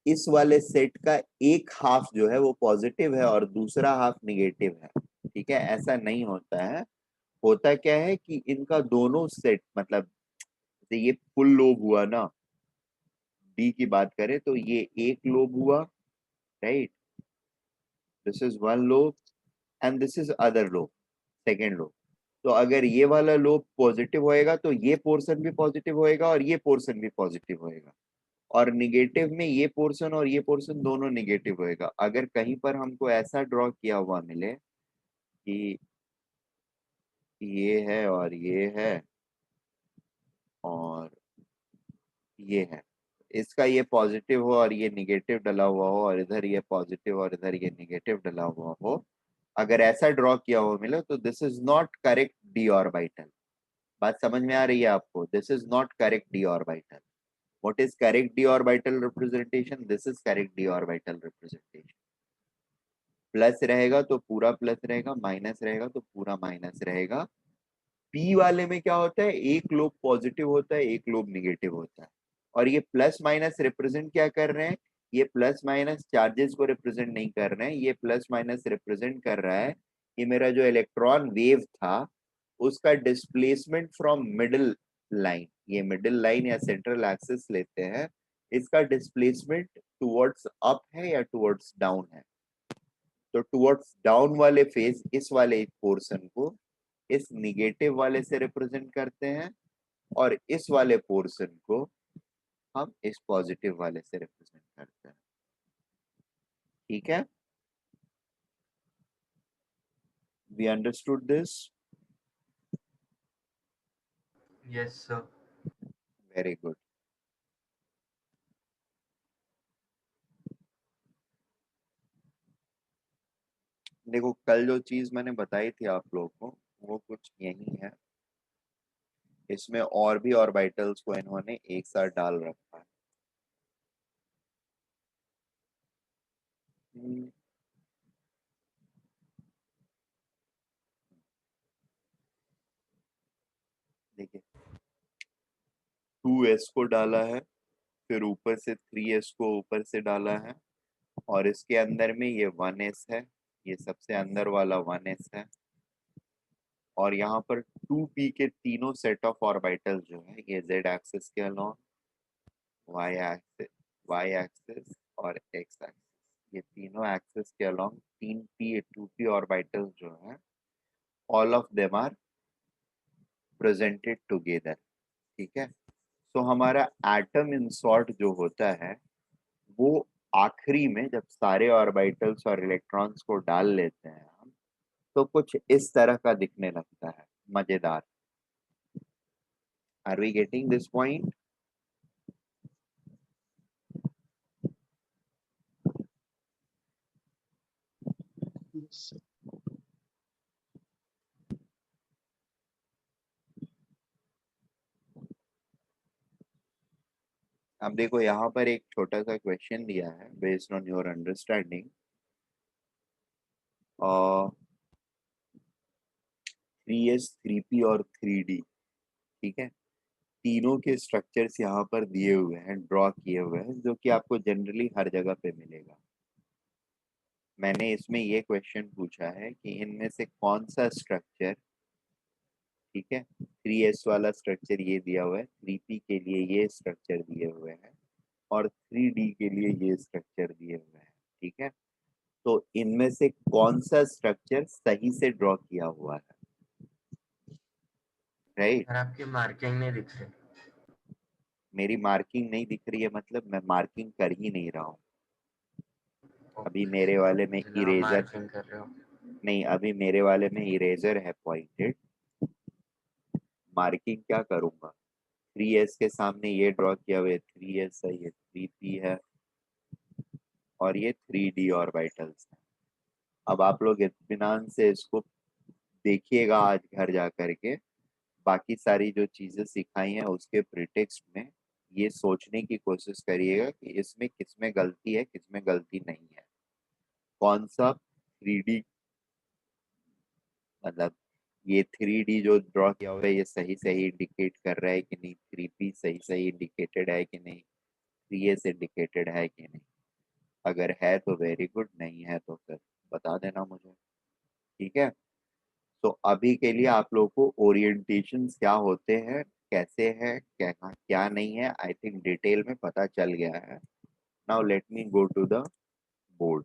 इस वाले सेट का एक हाफ जो है वो पॉजिटिव है और दूसरा हाफ निगेटिव है। ठीक है, ऐसा नहीं होता है। होता क्या है कि इनका दोनों सेट, मतलब जैसे ये फुल लोब हुआ ना, डी की बात करें तो ये एक लोब हुआ, right? This is one lobe and this is other lobe, second lobe. तो अगर ये वाला लोब पॉजिटिव होएगा तो ये पोर्शन भी पॉजिटिव होएगा और ये पोर्शन भी पॉजिटिव होएगा, और निगेटिव में ये पोर्शन और ये पोर्शन दोनों निगेटिव होएगा। अगर कहीं पर हमको ऐसा ड्रॉ किया हुआ मिले कि ये है और ये है और ये है, इसका ये पॉजिटिव हो और ये निगेटिव डला हुआ हो और इधर ये पॉजिटिव और इधर ये निगेटिव डला हुआ हो, अगर ऐसा ड्रॉ किया हुआ मिले तो this is not correct D orbital. बात समझ में आ रही है आपको? This is not correct D orbital. What is correct D orbital representation? This is correct D orbital representation. Plus रहेगा तो पूरा प्लस रहेगा, माइनस रहेगा तो पूरा माइनस रहेगा। पी वाले में क्या होता है, एक लोब पॉजिटिव होता है एक लोब निगेटिव होता है, और ये प्लस माइनस रिप्रेजेंट क्या कर रहे हैं? ये प्लस माइनस चार्जेस को रिप्रेजेंट नहीं कर रहे हैं, ये प्लस माइनस रिप्रेजेंट कर रहा है कि मेरा जो इलेक्ट्रॉन वेव था उसका डिस्प्लेसमेंट फ्रॉम मिडिल लाइन, ये मिडिल लाइन या सेंट्रल एक्सिस लेते हैं, इसका डिस्प्लेसमेंट टुवर्ड्स अप है या टुवर्ड्स डाउन है। तो टुवर्ड्स डाउन वाले फेज इस वाले पोर्शन को इस निगेटिव वाले से रिप्रेजेंट करते हैं और इस वाले पोर्शन को हम इस पॉजिटिव वाले से रिप्रेजेंट करते हैं। ठीक है, we understood this? Yes sir. Very good. देखो, कल जो चीज मैंने बताई थी आप लोगों को वो कुछ यही है। इसमें और भी ऑर्बिटल्स को इन्होंने एक साथ डाल रखा है। हम्म, देखिए 2s को डाला है, फिर ऊपर से 3s को ऊपर से डाला है, और इसके अंदर में ये 1s है, ये सबसे अंदर वाला 1s है, और यहाँ पर 2p के तीनों सेट ऑफ ऑर्बिटल जो है ये z एक्सिस के अलोंग, y एक्सिस और x एक्सिस, ये तीनों एक्सिस के अलोंग 2p ऑर्बिटल जो है all of them are presented together. ठीक है, तो हमारा एटम इन शॉर्ट जो होता है वो आखिरी में जब सारे ऑर्बिटल्स और इलेक्ट्रॉन्स को डाल लेते हैं हम, तो कुछ इस तरह का दिखने लगता है, मजेदार। Are we getting this point? Yes. अब देखो यहाँ पर एक छोटा सा क्वेश्चन दिया है based on your understanding. 3s 3p और 3d, ठीक है, तीनों के स्ट्रक्चर्स यहाँ पर दिए हुए हैं, ड्रॉ किए हुए हैं, जो कि आपको जनरली हर जगह पे मिलेगा। मैंने इसमें ये क्वेश्चन पूछा है कि इनमें से कौन सा स्ट्रक्चर, ठीक है, 3s वाला स्ट्रक्चर ये दिया हुआ है, 3p के लिए ये स्ट्रक्चर दिए हुए हैं, और 3d के लिए ये स्ट्रक्चर दिए हुए हैं। ठीक है, तो इनमें से कौन सा स्ट्रक्चर सही से ड्रॉ किया हुआ है? राइट, सर आपकी मार्किंग नहीं दिख रही। मेरी मार्किंग नहीं दिख रही है मतलब मैं मार्किंग कर ही नहीं रहा हूँ। अभी ओके मेरे सर, वाले में इसलिए आप इरेजर, मार्किंग कर रहे हो। नहीं अभी मेरे वाले में इरेजर है पॉइंटेड, मार्किंग क्या करूंगा? 3s के सामने ये ड्रॉ किया हुआ है, 3s है, ये 3p है, और ये 3d ऑर्बिटल्स है। अब आप लोग इत्मीनान से इसको देखिएगा आज घर जा करके, बाकी सारी जो चीजें सिखाई हैं उसके प्रिटेक्स्ट में ये सोचने की कोशिश करिएगा कि इसमें किसमें गलती है, किसमें गलती नहीं है। कौन सा 3D, मतलब ये 3D जो ड्रॉ किया हुआ है ये सही सही इंडिकेट कर रहा है कि नहीं, 3P सही सही इंडिकेटेड है कि नहीं, 3S इंडिकेटेड है कि नहीं। अगर है तो वेरी गुड, नहीं है तो फिर बता देना मुझे। ठीक है, तो अभी के लिए आप लोगों को ओरिएंटेशन क्या होते हैं, कैसे है, क्या क्या नहीं है, आई थिंक डिटेल में पता चल गया है। Now let me go to the board.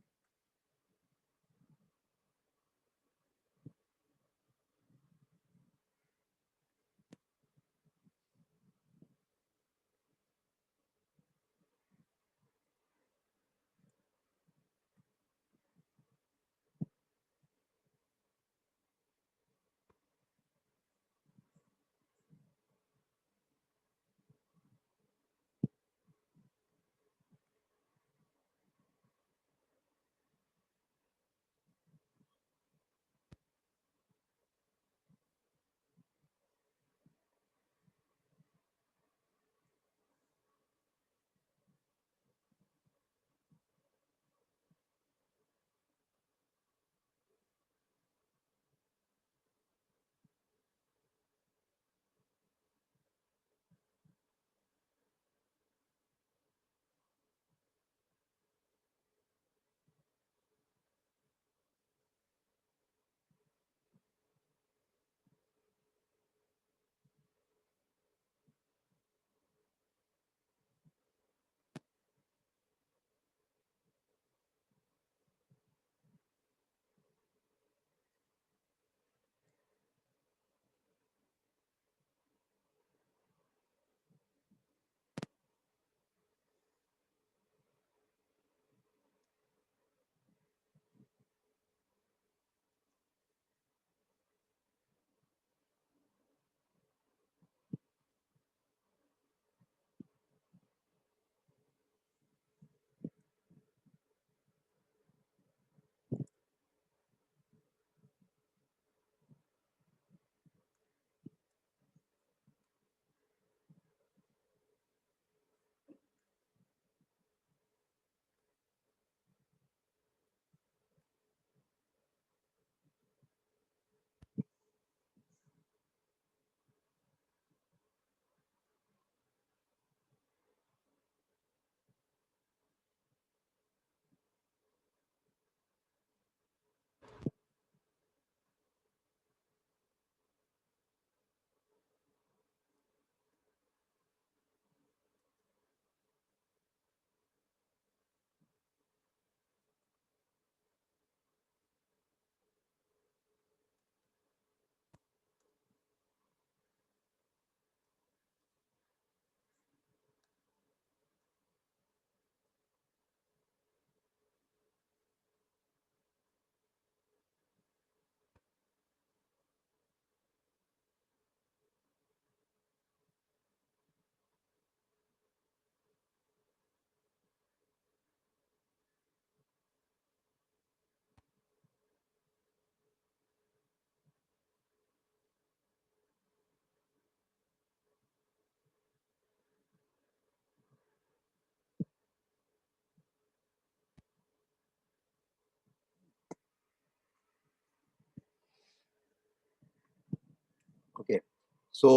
So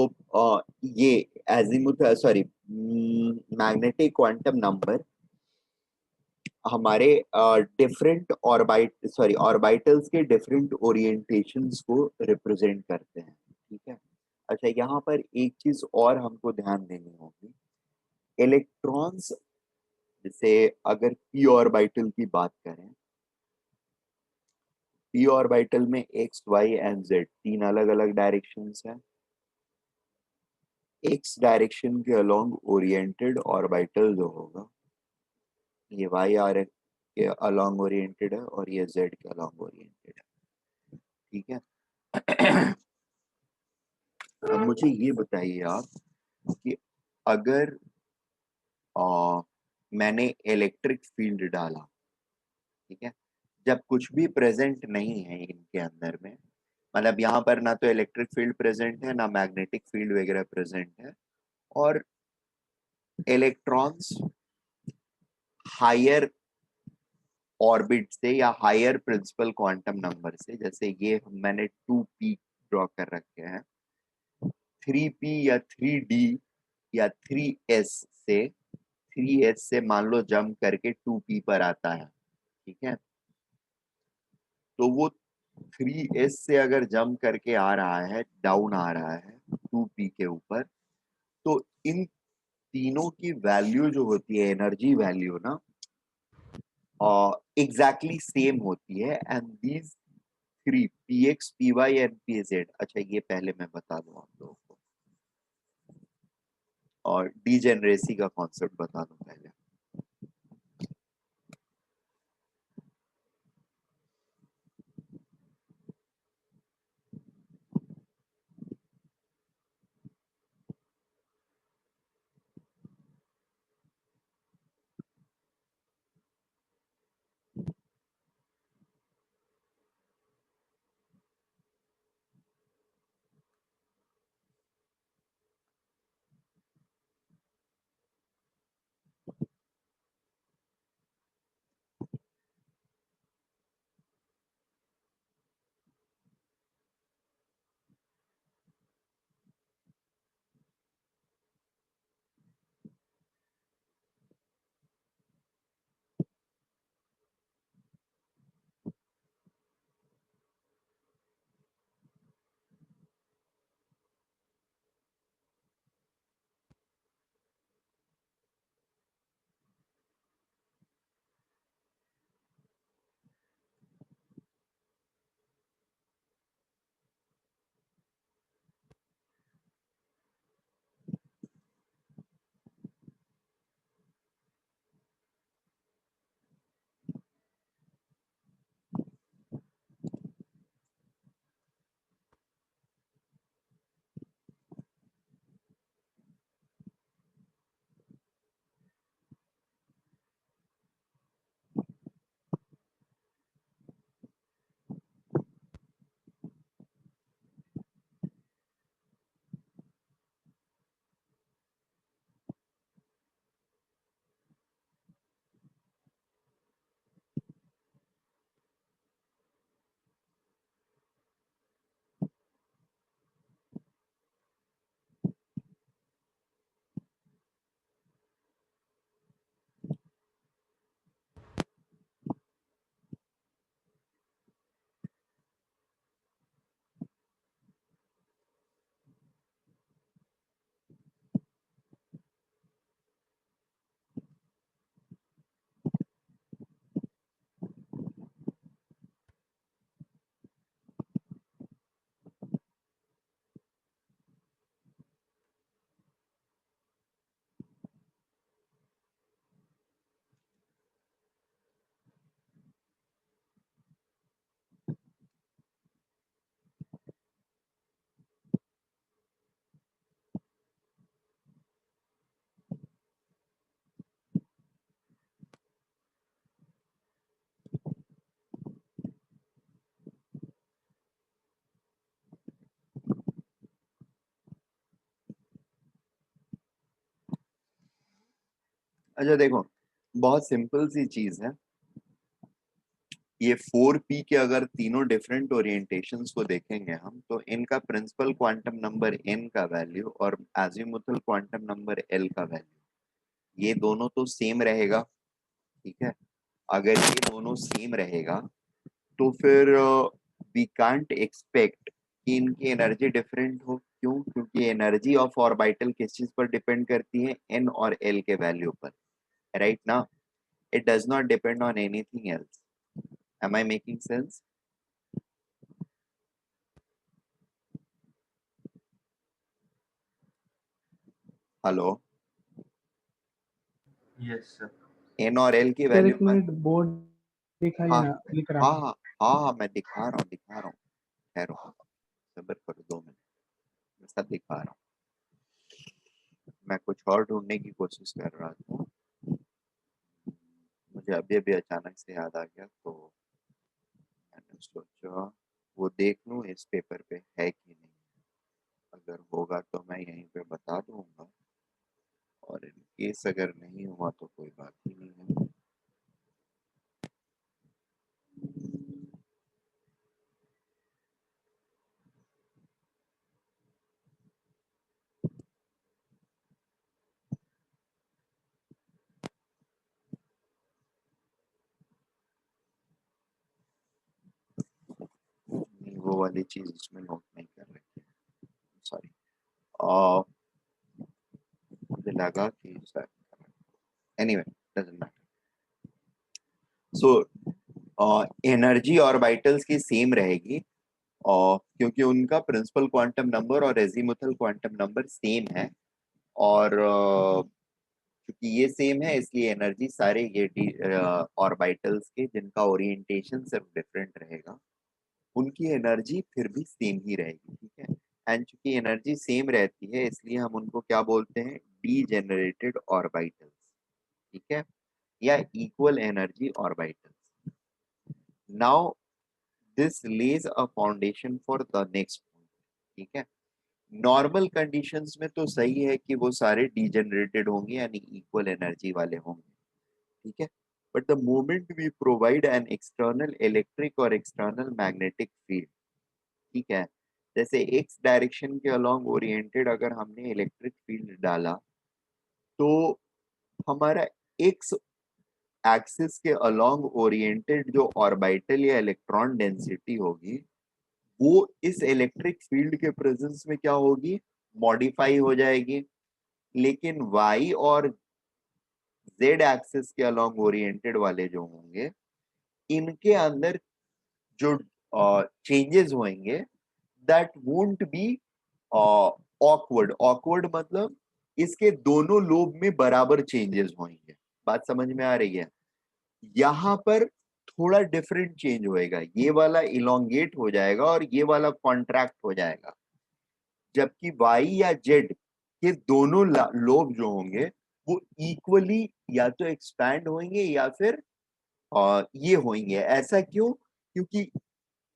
ये azimuth sorry magnetic quantum number हमारे डिफरेंट ऑर्बिटल्स के डिफरेंट ओरिएंटेशंस को रिप्रेजेंट करते हैं, ठीक है। अच्छा, यहाँ पर एक चीज और हमको ध्यान देनी होगी, इलेक्ट्रॉन्स, जैसे अगर पी ऑर्बिटल की बात करें, पी ऑर्बिटल में एक्स वाई एंड जेड तीन अलग अलग डायरेक्शंस हैं। एक्स डायरेक्शन के अलोंग ओरिएंटेड ऑर्बिटल जो होगा, ये वाई आर के अलोंग ओरिएंटेड है और ये जेड के अलोंग ओरिएंटेड है, ठीक है। अब मुझे ये बताइए आप कि अगर मैंने इलेक्ट्रिक फील्ड डाला, ठीक है, जब कुछ भी प्रेजेंट नहीं है इनके अंदर में, मतलब यहाँ पर ना तो इलेक्ट्रिक फील्ड प्रेजेंट है ना मैग्नेटिक फील्ड वगैरह प्रेजेंट है, और इलेक्ट्रॉन्स हायर ऑर्बिट से या हायर प्रिंसिपल क्वांटम नंबर से, जैसे ये मैंने 2p ड्रॉ कर रखे हैं, 3p या 3d या 3s से, 3s से मान लो जंप करके 2p पर आता है, ठीक है। तो वो 3s से अगर जंप करके आ रहा है, डाउन आ रहा है 2p के ऊपर, तो इन तीनों की वैल्यू जो होती है, एनर्जी वैल्यू ना, एग्जैक्टली सेम होती है। And these three, p x, P y and p z, अच्छा ये पहले मैं बता दूं आप लोगों को, और डीजेनरेसी का कॉन्सेप्ट बता दूं पहले। अच्छा देखो, बहुत सिंपल सी चीज है, ये 4p के अगर तीनों डिफरेंट ओरिएंटेशंस को देखेंगे हम, तो इनका प्रिंसिपल क्वांटम नंबर n का वैल्यू और एजीमुथल क्वांटम नंबर l का वैल्यू, ये दोनों तो सेम रहेगा। ठीक है, अगर ये दोनों सेम रहेगा तो फिर वी कांट एक्सपेक्ट कि इनकी एनर्जी डिफरेंट हो। क्यों? क्योंकि एनर्जी ऑफ ऑर्बिटल किस चीज पर डिपेंड करती है? n और l के वैल्यू पर, राइट ना? It does not depend on anything else. Am I making sense? Hello, yes sir. n और l की सर वैल्यू एक पर। मिनट बोर्ड दिखाइए हाँ ना, लिख रहा हाँ हूँ। हाँ हाँ हाँ, मैं दिखा रहा हूँ ठहरो, सब्र करो 2 मिनट, मैं सब दिखा रहा हूँ। मैं कुछ और ढूंढने की कोशिश कर रहा था, मुझे अभी अभी अचानक से याद आ गया, तो मैंने सोचा वो देख लूं इस पेपर पे है कि नहीं। अगर होगा तो मैं यहीं पे बता दूंगा, और इन केस अगर नहीं हुआ तो कोई बात ही नहीं है। नहीं, वो वाली चीज इसमें नोट नहीं कर रही, सॉरी। मुझे लगा कि anyway, doesn't matter. So energy orbitals की सेम रहेगी, और क्योंकि उनका प्रिंसिपल क्वांटम नंबर और एजीमुथल क्वांटम नंबर सेम है, और क्योंकि ये सेम है इसलिए एनर्जी सारे ये ऑर्बिटल्स के जिनका ओरिएंटेशन सिर्फ डिफरेंट रहेगा, उनकी एनर्जी फिर भी सेम ही रहेगी। ठीक है, एंड चूंकि एनर्जी सेम रहती है इसलिए हम उनको क्या बोलते हैं? Degenerated orbitals. ठीक है, या equal energy orbitals. Now this lays a foundation for the next point. ठीक है, नॉर्मल कंडीशंस में तो सही है कि वो सारे डीजेनरेटेड होंगे यानी इक्वल एनर्जी वाले होंगे। ठीक है, but the moment we provide an external electric और एक्सटर्नल मैग्नेटिक फील्ड, ठीक है, जैसे एक्स डायरेक्शन के अलोंग ओरिएंटेड अगर हमने इलेक्ट्रिक फील्ड डाला, तो हमारा एक्स एक्सिस के अलोंग ओरिएंटेड जो ऑर्बिटल या इलेक्ट्रॉन डेंसिटी होगी, वो इस इलेक्ट्रिक फील्ड के प्रेजेंस में क्या होगी? मॉडिफाई हो जाएगी। लेकिन y और z एक्सिस के अलोंग ओरिएंटेड वाले जो होंगे, इनके अंदर जो चेंजेस होंगे, that won't be awkward. Awkward मतलब इसके दोनों लोब में बराबर चेंजेस होंगे। बात समझ में आ रही है? यहाँ पर थोड़ा डिफरेंट चेंज होएगा, ये वाला इलोंगेट हो जाएगा और ये वाला कॉन्ट्रैक्ट हो जाएगा, जबकि y या z के दोनों लोब जो होंगे वो इक्वली या तो एक्सपैंड होंगे या फिर ये होंगे। ऐसा क्यों? क्योंकि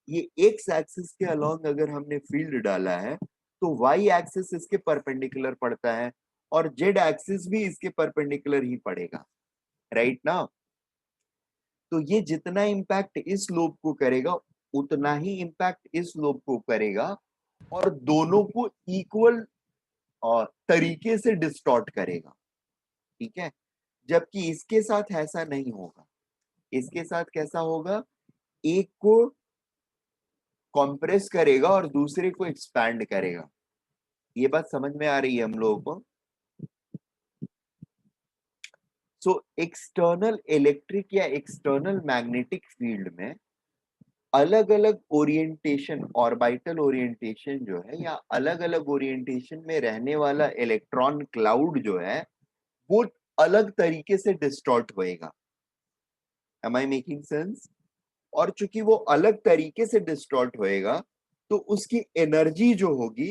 ये एक्स एक्सिस के अलोंग अगर हमने फील्ड डाला है तो वाई एक्सिस इसके परपेंडिकुलर पड़ता है और जेड एक्सिस भी इसके परपेंडिकुलर ही पड़ेगा, राइट ना? तो ये जितना इम्पैक्ट इस लोब को करेगा उतना ही इम्पैक्ट इस लोब को करेगा, और दोनों को इक्वल तरीके से डिस्टॉर्ट करेगा। ठीक है, जबकि इसके साथ ऐसा नहीं होगा। इसके साथ कैसा होगा? एक को कॉम्प्रेस करेगा और दूसरे को एक्सपैंड करेगा। ये बात समझ में आ रही है हम लोगों को? सो एक्सटर्नल इलेक्ट्रिक या एक्सटर्नल मैग्नेटिक फील्ड में अलग अलग ओरिएंटेशन, ऑर्बिटल ओरिएंटेशन जो है, या अलग अलग ओरिएंटेशन में रहने वाला इलेक्ट्रॉन क्लाउड जो है, वो अलग तरीके से डिस्टॉर्ट होएगा। Am I making sense? और चूंकि वो अलग तरीके से डिस्टॉर्ट होएगा, तो उसकी एनर्जी जो होगी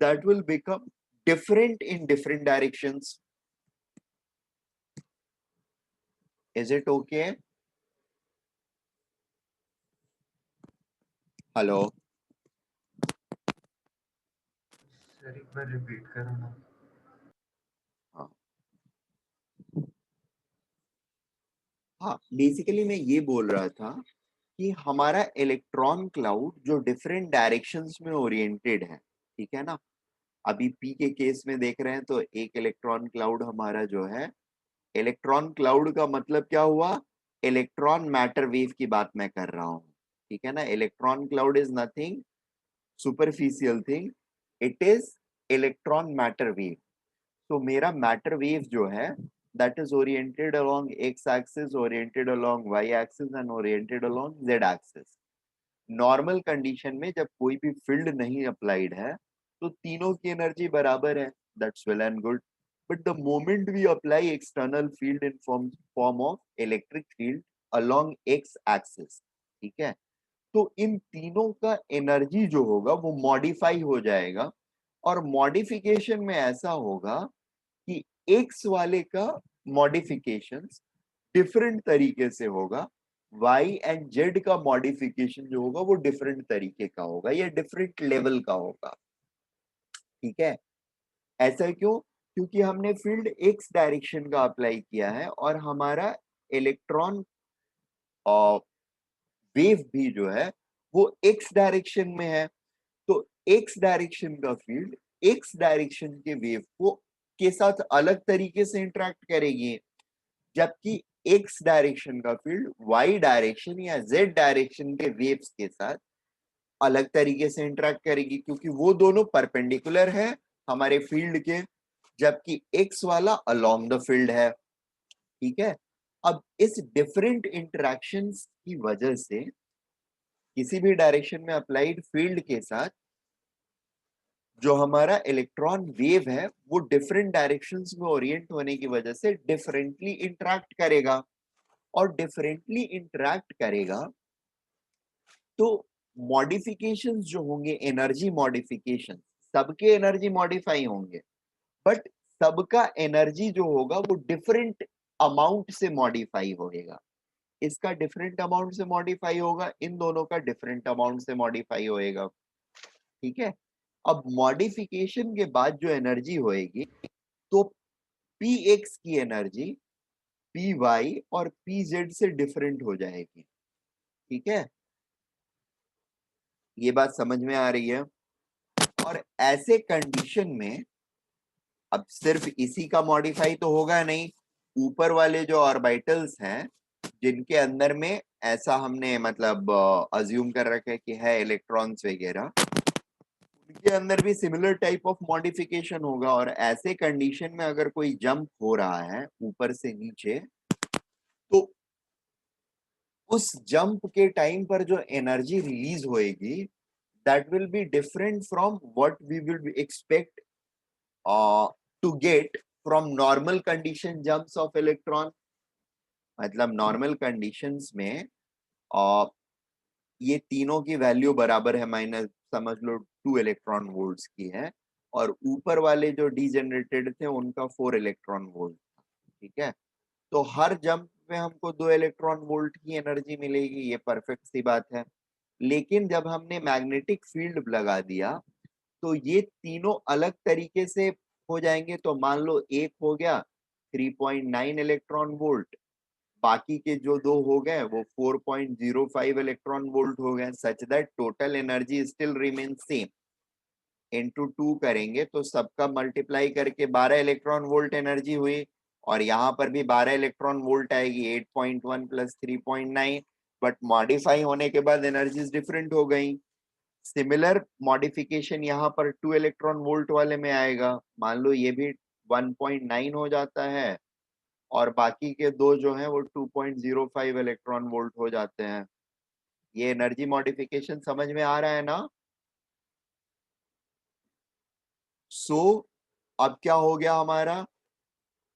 that will become different in different directions. Is it okay? Hello, sir एक बार रिपीट करो ना। हाँ हाँ, बेसिकली मैं ये बोल रहा था कि हमारा इलेक्ट्रॉन क्लाउड जो डिफरेंट डायरेक्शंस में ओरिएंटेड है, ठीक है ना। अभी पी के केस में देख रहे हैं तो एक इलेक्ट्रॉन क्लाउड हमारा जो है, इलेक्ट्रॉन क्लाउड का मतलब क्या हुआ, इलेक्ट्रॉन मैटर वेव की बात मैं कर रहा हूँ, ठीक है ना। Electron cloud is nothing superficial thing, it is electron matter wave. तो मेरा मैटर वेव जो है that is oriented along x axis, oriented along y axis and oriented along z axis. Normal condition में जब कोई भी फील्ड नहीं applied है तो तीनों की एनर्जी बराबर है, that's well and good. But the moment we apply external field in form of electric field along x axis, ठीक है, तो इन तीनों का एनर्जी जो होगा वो मॉडिफाई हो जाएगा। और मॉडिफिकेशन में ऐसा होगा कि एक्स वाले का मॉडिफिकेशन डिफरेंट तरीके से होगा, y एंड z का मॉडिफिकेशन जो होगा वो डिफरेंट तरीके का होगा या डिफरेंट लेवल का होगा, ठीक है। ऐसा क्यों? क्योंकि हमने फील्ड x डायरेक्शन का अप्लाई किया है और हमारा इलेक्ट्रॉन वेव भी जो है वो x डायरेक्शन में है। तो x डायरेक्शन का फील्ड x डायरेक्शन के वेव को के साथ अलग तरीके से इंटरेक्ट करेगी, जबकि x डायरेक्शन का फील्ड y डायरेक्शन या z डायरेक्शन के वेव्स के साथ अलग तरीके से इंटरेक्ट करेगी, क्योंकि वो दोनों परपेंडिकुलर है हमारे फील्ड के, जबकि x वाला अलोंग द फील्ड है, ठीक है। अब इस डिफरेंट इंटरेक्शंस की वजह से किसी भी डायरेक्शन में अप्लाइड फील्ड के साथ जो हमारा इलेक्ट्रॉन वेव है वो डिफरेंट डायरेक्शंस में ओरिएंट होने की वजह से डिफरेंटली इंटरेक्ट करेगा। और डिफरेंटली इंटरेक्ट करेगा तो मॉडिफिकेशंस जो होंगे, एनर्जी मॉडिफिकेशन, सबके एनर्जी मॉडिफाई होंगे, बट सबका एनर्जी जो होगा वो डिफरेंट अमाउंट से मॉडिफाई होएगा। इसका डिफरेंट अमाउंट से मॉडिफाई होगा, इन दोनों का डिफरेंट अमाउंट से मॉडिफाई होएगा, ठीक है। अब मॉडिफिकेशन के बाद जो एनर्जी होएगी तो पी एक्स की एनर्जी पी वाई और पी जेड से डिफरेंट हो जाएगी, ठीक है। ये बात समझ में आ रही है? और ऐसे कंडीशन में अब सिर्फ इसी का मॉडिफाई तो होगा नहीं, ऊपर वाले जो ऑर्बिटल्स हैं जिनके अंदर में ऐसा हमने मतलब अज्यूम कर रखा है कि है इलेक्ट्रॉन्स वगैरह, उनके अंदर भी सिमिलर टाइप ऑफ मॉडिफिकेशन होगा। और ऐसे कंडीशन में अगर कोई जंप हो रहा है ऊपर से नीचे तो उस जंप के टाइम पर जो एनर्जी रिलीज होएगी that will be different from what we will expect to get from normal condition jumps of electron। मतलब नॉर्मल कंडीशंस में ये तीनों की वैल्यू बराबर है माइनस समझ लो 2 इलेक्ट्रॉन वोल्ट्स की है, और ऊपर वाले जो डीजेनरेटेड थे उनका 4 इलेक्ट्रॉन वोल्ट, ठीक है। तो हर जंप में हमको 2 इलेक्ट्रॉन वोल्ट की एनर्जी मिलेगी, ये परफेक्ट सी बात है। लेकिन जब हमने मैग्नेटिक फील्ड लगा दिया तो ये तीनों अलग तरीके से हो जाएंगे। तो मान लो एक हो गया 3.9 इलेक्ट्रॉन वोल्ट, बाकी के जो दो हो गए वो 4.05 इलेक्ट्रॉन वोल्ट हो गए, such that total energy still remain same. Into 2 करेंगे तो सबका मल्टीप्लाई करके 12 इलेक्ट्रॉन वोल्ट एनर्जी हुई, और यहाँ पर भी 12 इलेक्ट्रॉन वोल्ट आएगी 8.1 प्लस 3.9, बट मॉडिफाई होने के बाद एनर्जीज डिफरेंट हो गई। सिमिलर मॉडिफिकेशन यहाँ पर 2 इलेक्ट्रॉन वोल्ट वाले में आएगा, मान लो ये भी 1.9 हो जाता है और बाकी के दो जो हैं वो 2.05 इलेक्ट्रॉन वोल्ट हो जाते हैं। ये एनर्जी मॉडिफिकेशन समझ में आ रहा है ना? सो अब क्या हो गया हमारा,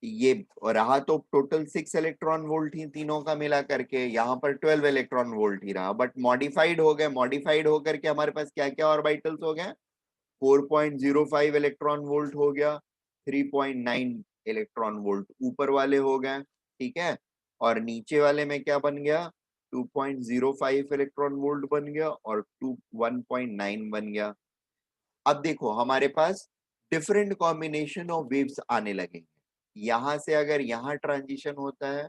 ये रहा तो टोटल 6 इलेक्ट्रॉन वोल्ट ही तीनों का मिला करके, यहाँ पर 12 इलेक्ट्रॉन वोल्ट ही रहा, बट मॉडिफाइड हो गए। मॉडिफाइड होकर के हमारे पास क्या क्या ऑर्बिटल्स हो गए, 4.05 इलेक्ट्रॉन वोल्ट हो गया, 3.9 इलेक्ट्रॉन वोल्ट ऊपर वाले हो गए, ठीक है। और नीचे वाले में क्या बन गया, 2.05 इलेक्ट्रॉन वोल्ट बन गया और 1.9 बन गया। अब देखो हमारे पास डिफरेंट कॉम्बिनेशन ऑफ वेव्स आने लगेंगे। यहां से अगर यहाँ ट्रांजिशन होता है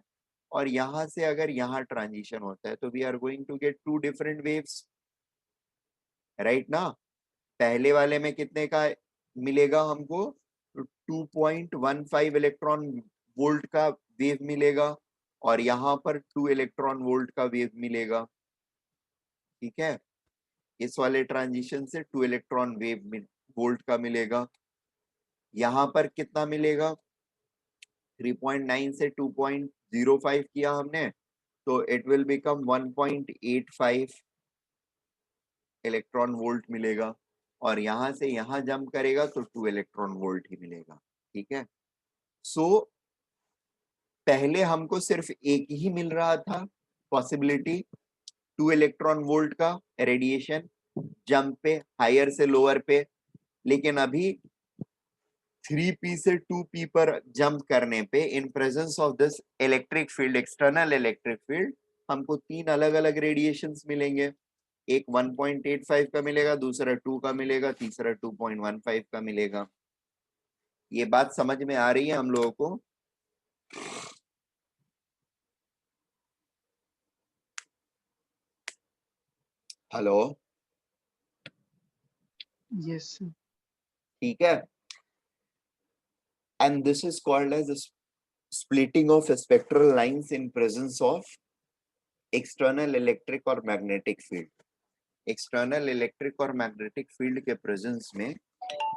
और यहां से अगर यहाँ ट्रांजिशन होता है तो we are going to get to different waves, right ना। पहले वाले में कितने का मिलेगा हमको, 2.15 इलेक्ट्रॉन वोल्ट का वेव मिलेगा और यहाँ पर 2 इलेक्ट्रॉन वोल्ट का वेव मिलेगा, ठीक है। इस वाले ट्रांजिशन से 2 इलेक्ट्रॉन वेव वोल्ट का मिलेगा, यहाँ पर कितना मिलेगा, 3.9 से 2.05 किया हमने तो it will become 1.85 electron volt मिलेगा और यहां से यहां जंप करेगा तो 2 इलेक्ट्रॉन वोल्ट ही मिलेगा, ठीक है। सो पहले हमको सिर्फ एक ही मिल रहा था पॉसिबिलिटी, 2 इलेक्ट्रॉन वोल्ट का रेडिएशन जंप पे हायर से लोअर पे, लेकिन अभी 3p से 2p पर जंप करने पे in presence of this electric field, external electric field, हमको 3 अलग अलग रेडिएशंस मिलेंगे। एक 1.85 का मिलेगा, दूसरा 2 का मिलेगा, तीसरा 2.15 का मिलेगा। ये बात समझ में आ रही है हम लोगों को? Hello, Yes, sir. ठीक है। And this is called as splitting of spectral lines in presence of external electric और magnetic field। एक्सटर्नल इलेक्ट्रिक और मैग्नेटिक फील्ड के प्रेजेंस में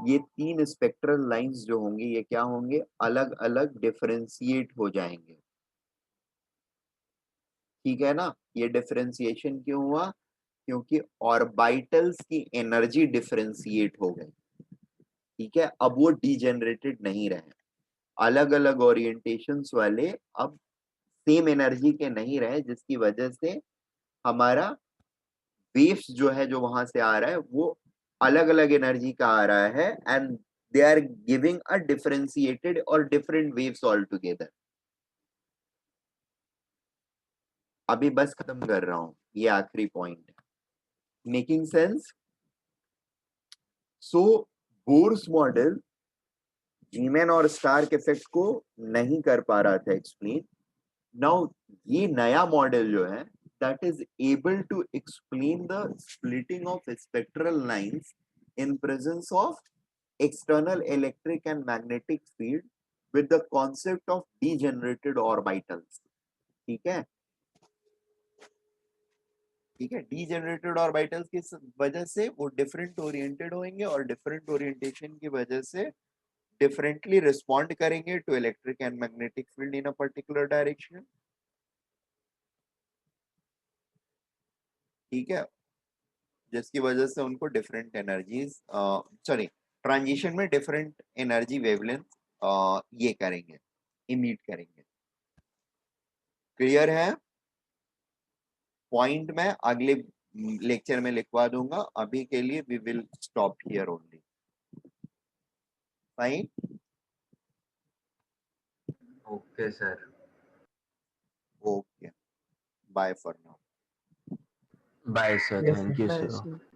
ये 3 स्पेक्ट्रल लाइंस जो होंगे ये क्या होंगे, अलग अलग डिफरेंशिएट हो जाएंगे, ठीक है ना। ये डिफरेंशिएशन क्यों हुआ, क्योंकि ऑर्बिटल्स की एनर्जी डिफरेंशिएट हो गई, ठीक है। अब वो डीजेनरेटेड नहीं रहे, अलग अलग ओरिएंटेशंस वाले अब सेम एनर्जी के नहीं रहे, जिसकी वजह से हमारा वेव्स जो है जो वहां से आ रहा है वो अलग अलग एनर्जी का आ रहा है and they are giving a differentiated और डिफरेंट वेव्स ऑल टुगेदर। अभी बस खत्म कर रहा हूं, ये आखिरी point, making sense. So Bohr's model Zeeman और स्टार्क इफेक्ट को नहीं कर पा रहा था एक्सप्लेन। नाउ ये नया मॉडल जो है that is able to explain the splitting of spectral lines in presence of external electric and magnetic field with the concept of degenerated orbitals, ठीक है। ठीक है, डीजेनरेटेड ऑर्बिटल्स की वजह से वो डिफरेंट ओरिएंटेड होंगे और डिफरेंट ओरिएंटेशन की वजह से डिफरेंटली रिस्पॉन्ड करेंगे to electric and magnetic field in a particular direction, ठीक है। जिसकी वजह से उनको डिफरेंट एनर्जीज, सॉरी, ट्रांजिशन में डिफरेंट एनर्जी वेवलेंथ ये करेंगे, इमिट करेंगे। क्लियर है? पॉइंट मैं अगले लेक्चर में लिखवा दूंगा, अभी के लिए we will stop here only. Fine, okay sir. Okay, bye for now. Bye sir, Yes, thank sir. You Bye, sir. sir.